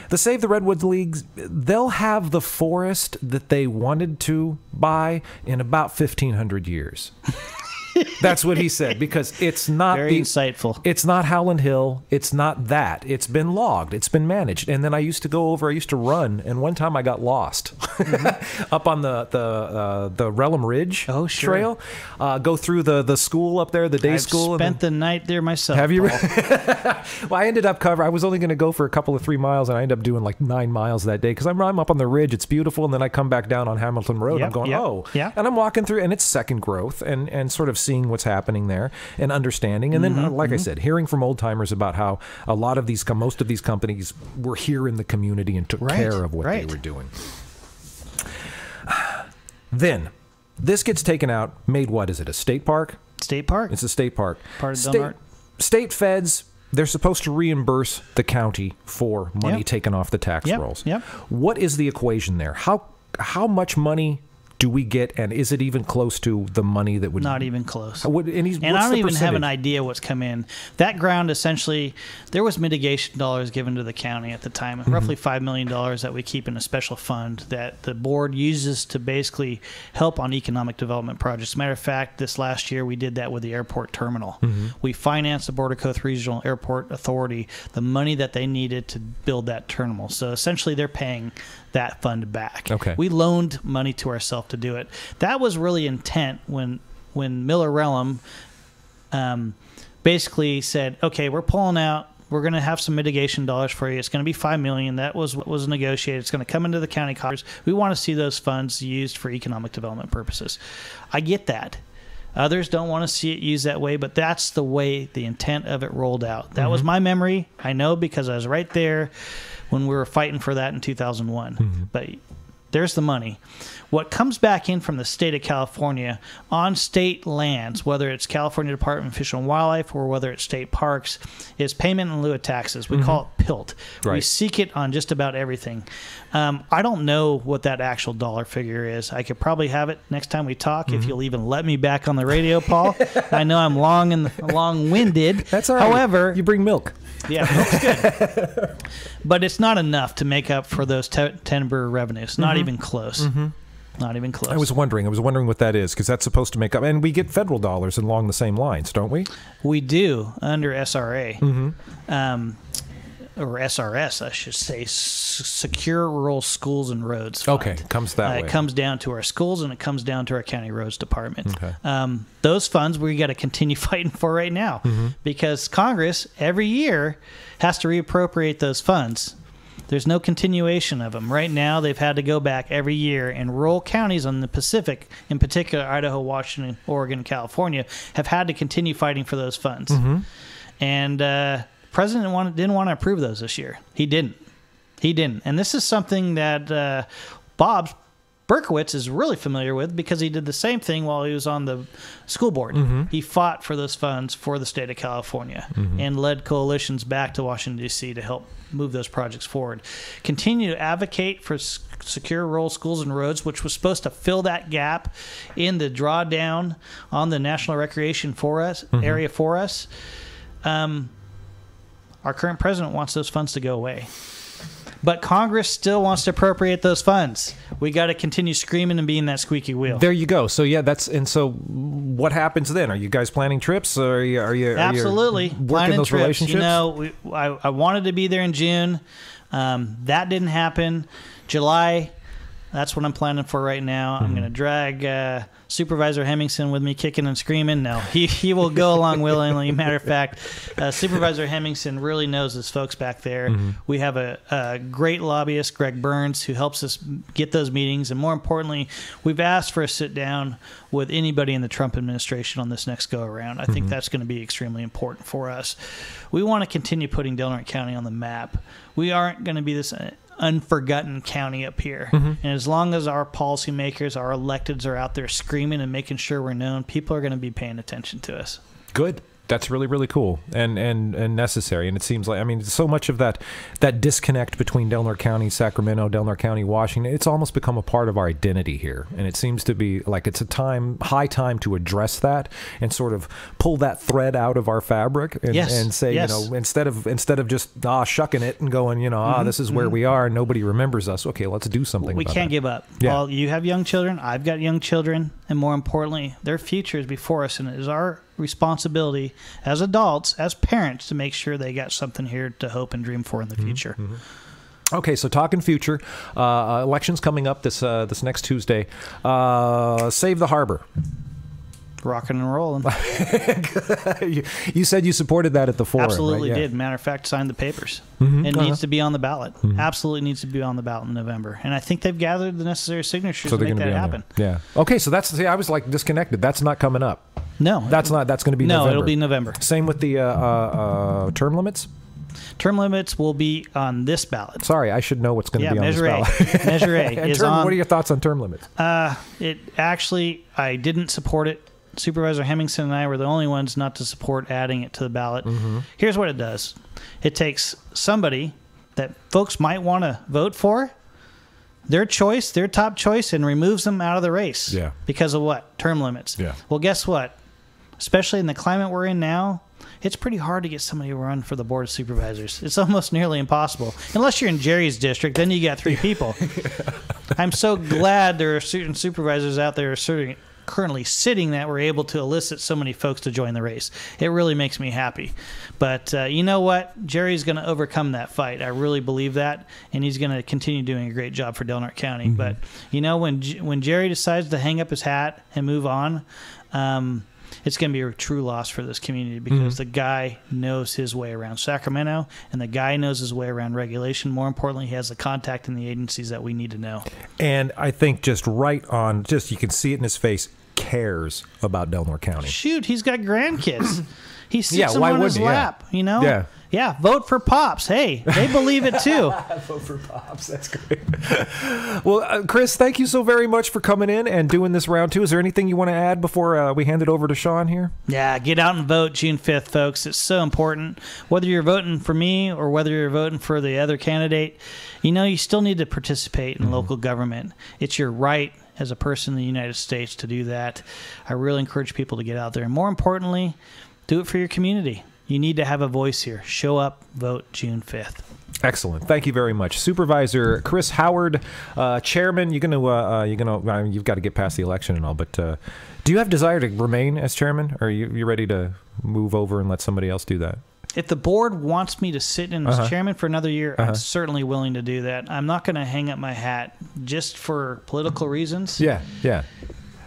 the Save the Redwoods Leagues, they'll have the forest that they wanted to buy in about 1,500 years. That's what he said, because it's not very insightful. It's not Howland Hill. It's not that. It's been logged. It's been managed. And then I used to run, and one time I got lost up on the Relum Ridge trail. Go through the school up there, the day school. I've spent the night there myself. Have you? Well, I ended up I was only going to go for a couple of 3 miles, and I ended up doing like 9 miles that day because I'm up on the ridge. It's beautiful, and then I come back down on Hamilton Road. I'm going, and I'm walking through, and it's second growth, and sort of seeing what's happening there and understanding. And then, like I said, hearing from old timers about how a lot of most of these companies were here in the community and took care of what they were doing. Then this gets taken out, made what is it, a state park? State park? It's a state park. Part of Del State feds, they're supposed to reimburse the county for money taken off the tax rolls. What is the equation there? How much money do we get, and is it even close to the money that would... Not even close. And I don't even have an idea what's come in. That ground, essentially, there was mitigation dollars given to the county at the time, roughly $5 million that we keep in a special fund that the board uses to basically help on economic development projects. As a matter of fact, this last year we did that with the airport terminal. We financed the Border Coast Regional Airport Authority the money that they needed to build that terminal. So essentially they're paying that fund back. Okay. We loaned money to ourselves to do it. That was really intent when Miller Relum basically said, okay, we're pulling out. We're going to have some mitigation dollars for you. It's going to be $5 million. That was what was negotiated. It's going to come into the county coffers. We want to see those funds used for economic development purposes. I get that. Others don't want to see it used that way, but that's the way the intent of it rolled out. That was my memory. I know because I was right there when we were fighting for that in 2001. But there's the money. What comes back in from the state of California on state lands, whether it's California Department of Fish and Wildlife or whether it's state parks, is payment in lieu of taxes. We call it PILT. We seek it on just about everything. I don't know what that actual dollar figure is. I could probably have it next time we talk if you'll even let me back on the radio, Paul. I know I'm long-winded. That's all right. However, you bring milk. Yeah, milk's good. But it's not enough to make up for those timber revenues. Not even close. Not even close. I was wondering what that is, because that's supposed to make up. And we get federal dollars along the same lines, don't we? We do, under SRA. Or SRS, I should say, Secure Rural Schools and Roads Fund. Okay, comes that way. It comes down to our schools, and it comes down to our county roads department. Okay. Those funds we got to continue fighting for right now, because Congress every year has to reappropriate those funds. There's no continuation of them. Right now, they've had to go back every year, and rural counties on the Pacific, in particular Idaho, Washington, Oregon, California, have had to continue fighting for those funds. And President didn't want to approve those this year. He didn't. And this is something that Bob Berkowitz is really familiar with, because he did the same thing while he was on the school board. He fought for those funds for the state of California and led coalitions back to Washington, D.C. to help move those projects forward. Continue to advocate for secure rural schools and roads, which was supposed to fill that gap in the drawdown on the national recreation area for us. Our current president wants those funds to go away. But Congress still wants to appropriate those funds. We got to continue screaming and being that squeaky wheel. There you go. So yeah, so what happens then? Are you guys planning trips? Or are you absolutely working planning those trips? relationships? You know, I wanted to be there in June. That didn't happen. July, that's what I'm planning for right now. I'm going to drag Supervisor Hemmingson with me kicking and screaming. No, he will go along willingly. Matter of fact, Supervisor Hemmingson really knows his folks back there. We have a great lobbyist, Greg Burns, who helps us get those meetings. And more importantly, we've asked for a sit down with anybody in the Trump administration on this next go around. I think that's going to be extremely important for us. We want to continue putting Delaware County on the map. We aren't going to be this unforgotten county up here. And as long as our policymakers, our electeds are out there screaming and making sure we're known, people are going to be paying attention to us. Good. That's really, really cool and necessary. And it seems like, I mean, so much of that disconnect between Delaware County, Sacramento, Delaware County, Washington, it's almost become a part of our identity here. And it seems to be like it's high time to address that and sort of pull that thread out of our fabric and say, you know, instead of just shucking it and going, you know, this is where we are and nobody remembers us. Okay, let's do something. We can't give up. Yeah. Paul, you have young children. I've got young children. And more importantly, their future is before us. And it is our responsibility as adults, as parents, to make sure they got something here to hope and dream for in the future. Okay, so talking future, elections coming up this next Tuesday. Save the harbor. Rocking and rolling. You said you supported that at the forum. Absolutely right? Yeah. did. Matter of fact, signed the papers. It needs to be on the ballot. Absolutely needs to be on the ballot in November. And I think they've gathered the necessary signatures to make that happen. Yeah. Okay, so I was like disconnected. That's not coming up. No. That's going to be November. No, it'll be November. Same with the term limits? Term limits will be on this ballot. Sorry, I should know what's going to be on this ballot. Measure A is on. What are your thoughts on term limits? I didn't support it. Supervisor Hemmingson and I were the only ones not to support adding it to the ballot. Here's what it does. It takes somebody that folks might want to vote for, their choice, their top choice, and removes them out of the race. Yeah. Because of what? Term limits. Yeah. Well, guess what? Especially in the climate we're in now, it's pretty hard to get somebody to run for the Board of Supervisors. It's almost nearly impossible. Unless you're in Jerry's district, then you got 3 people. I'm so glad there are certain supervisors out there currently sitting that were able to elicit so many folks to join the race. It really makes me happy. But you know what? Jerry's going to overcome that fight. I really believe that, and he's going to continue doing a great job for Delaware County. But you know, when Jerry decides to hang up his hat and move on, it's going to be a true loss for this community because the guy knows his way around Sacramento, and the guy knows his way around regulation. More importantly, he has the contact in the agencies that we need to know. And I think just right on, you can see it in his face, cares about Delaware County. Shoot, he's got grandkids. He sits them on his lap, you know? Yeah. Yeah, vote for Pops. Hey, they believe it too. Vote for Pops. That's great. Well, Chris, thank you so very much for coming in and doing this round 2. Is there anything you want to add before we hand it over to Sean here? Yeah, get out and vote June 5th, folks. It's so important. Whether you're voting for me or whether you're voting for the other candidate, you know, you still need to participate in local government. It's your right as a person in the United States to do that. I really encourage people to get out there. And more importantly, do it for your community. You need to have a voice here. Show up, vote June 5th. Excellent. Thank you very much, Supervisor Chris Howard, Chairman. You've got to get past the election and all, but do you have desire to remain as chairman, or are you ready to move over and let somebody else do that? If the board wants me to sit in as chairman for another year, I'm certainly willing to do that. I'm not going to hang up my hat just for political reasons. Yeah, yeah.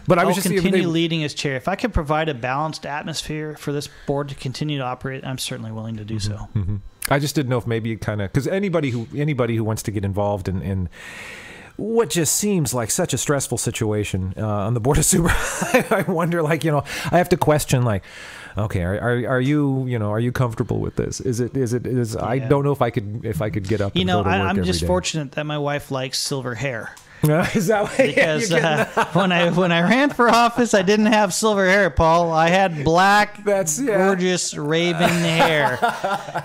But I'll continue leading as chair. If I could provide a balanced atmosphere for this board to continue to operate, I'm certainly willing to do so. I just didn't know if maybe kind of, because anybody who wants to get involved in what just seems like such a stressful situation on the board of supervisors, I wonder, like, you know, I have to question, like, okay, are you comfortable with this? Yeah. I don't know if I could get up. You know, I'm just fortunate that my wife likes silver hair. Is that what, because when I ran for office, I didn't have silver hair, Paul. I had black, gorgeous raven hair.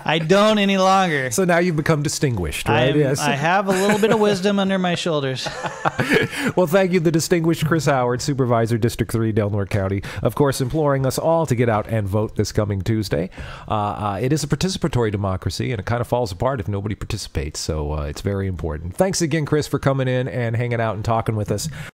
I don't any longer. So now you've become distinguished, right? Yes. I have a little bit of wisdom under my shoulders. Well, thank you, the distinguished Chris Howard, Supervisor, District 3, Delaware County, of course, imploring us all to get out and vote this coming Tuesday. It is a participatory democracy, and it kind of falls apart if nobody participates, so it's very important. Thanks again, Chris, for coming in and hanging out and talking with us.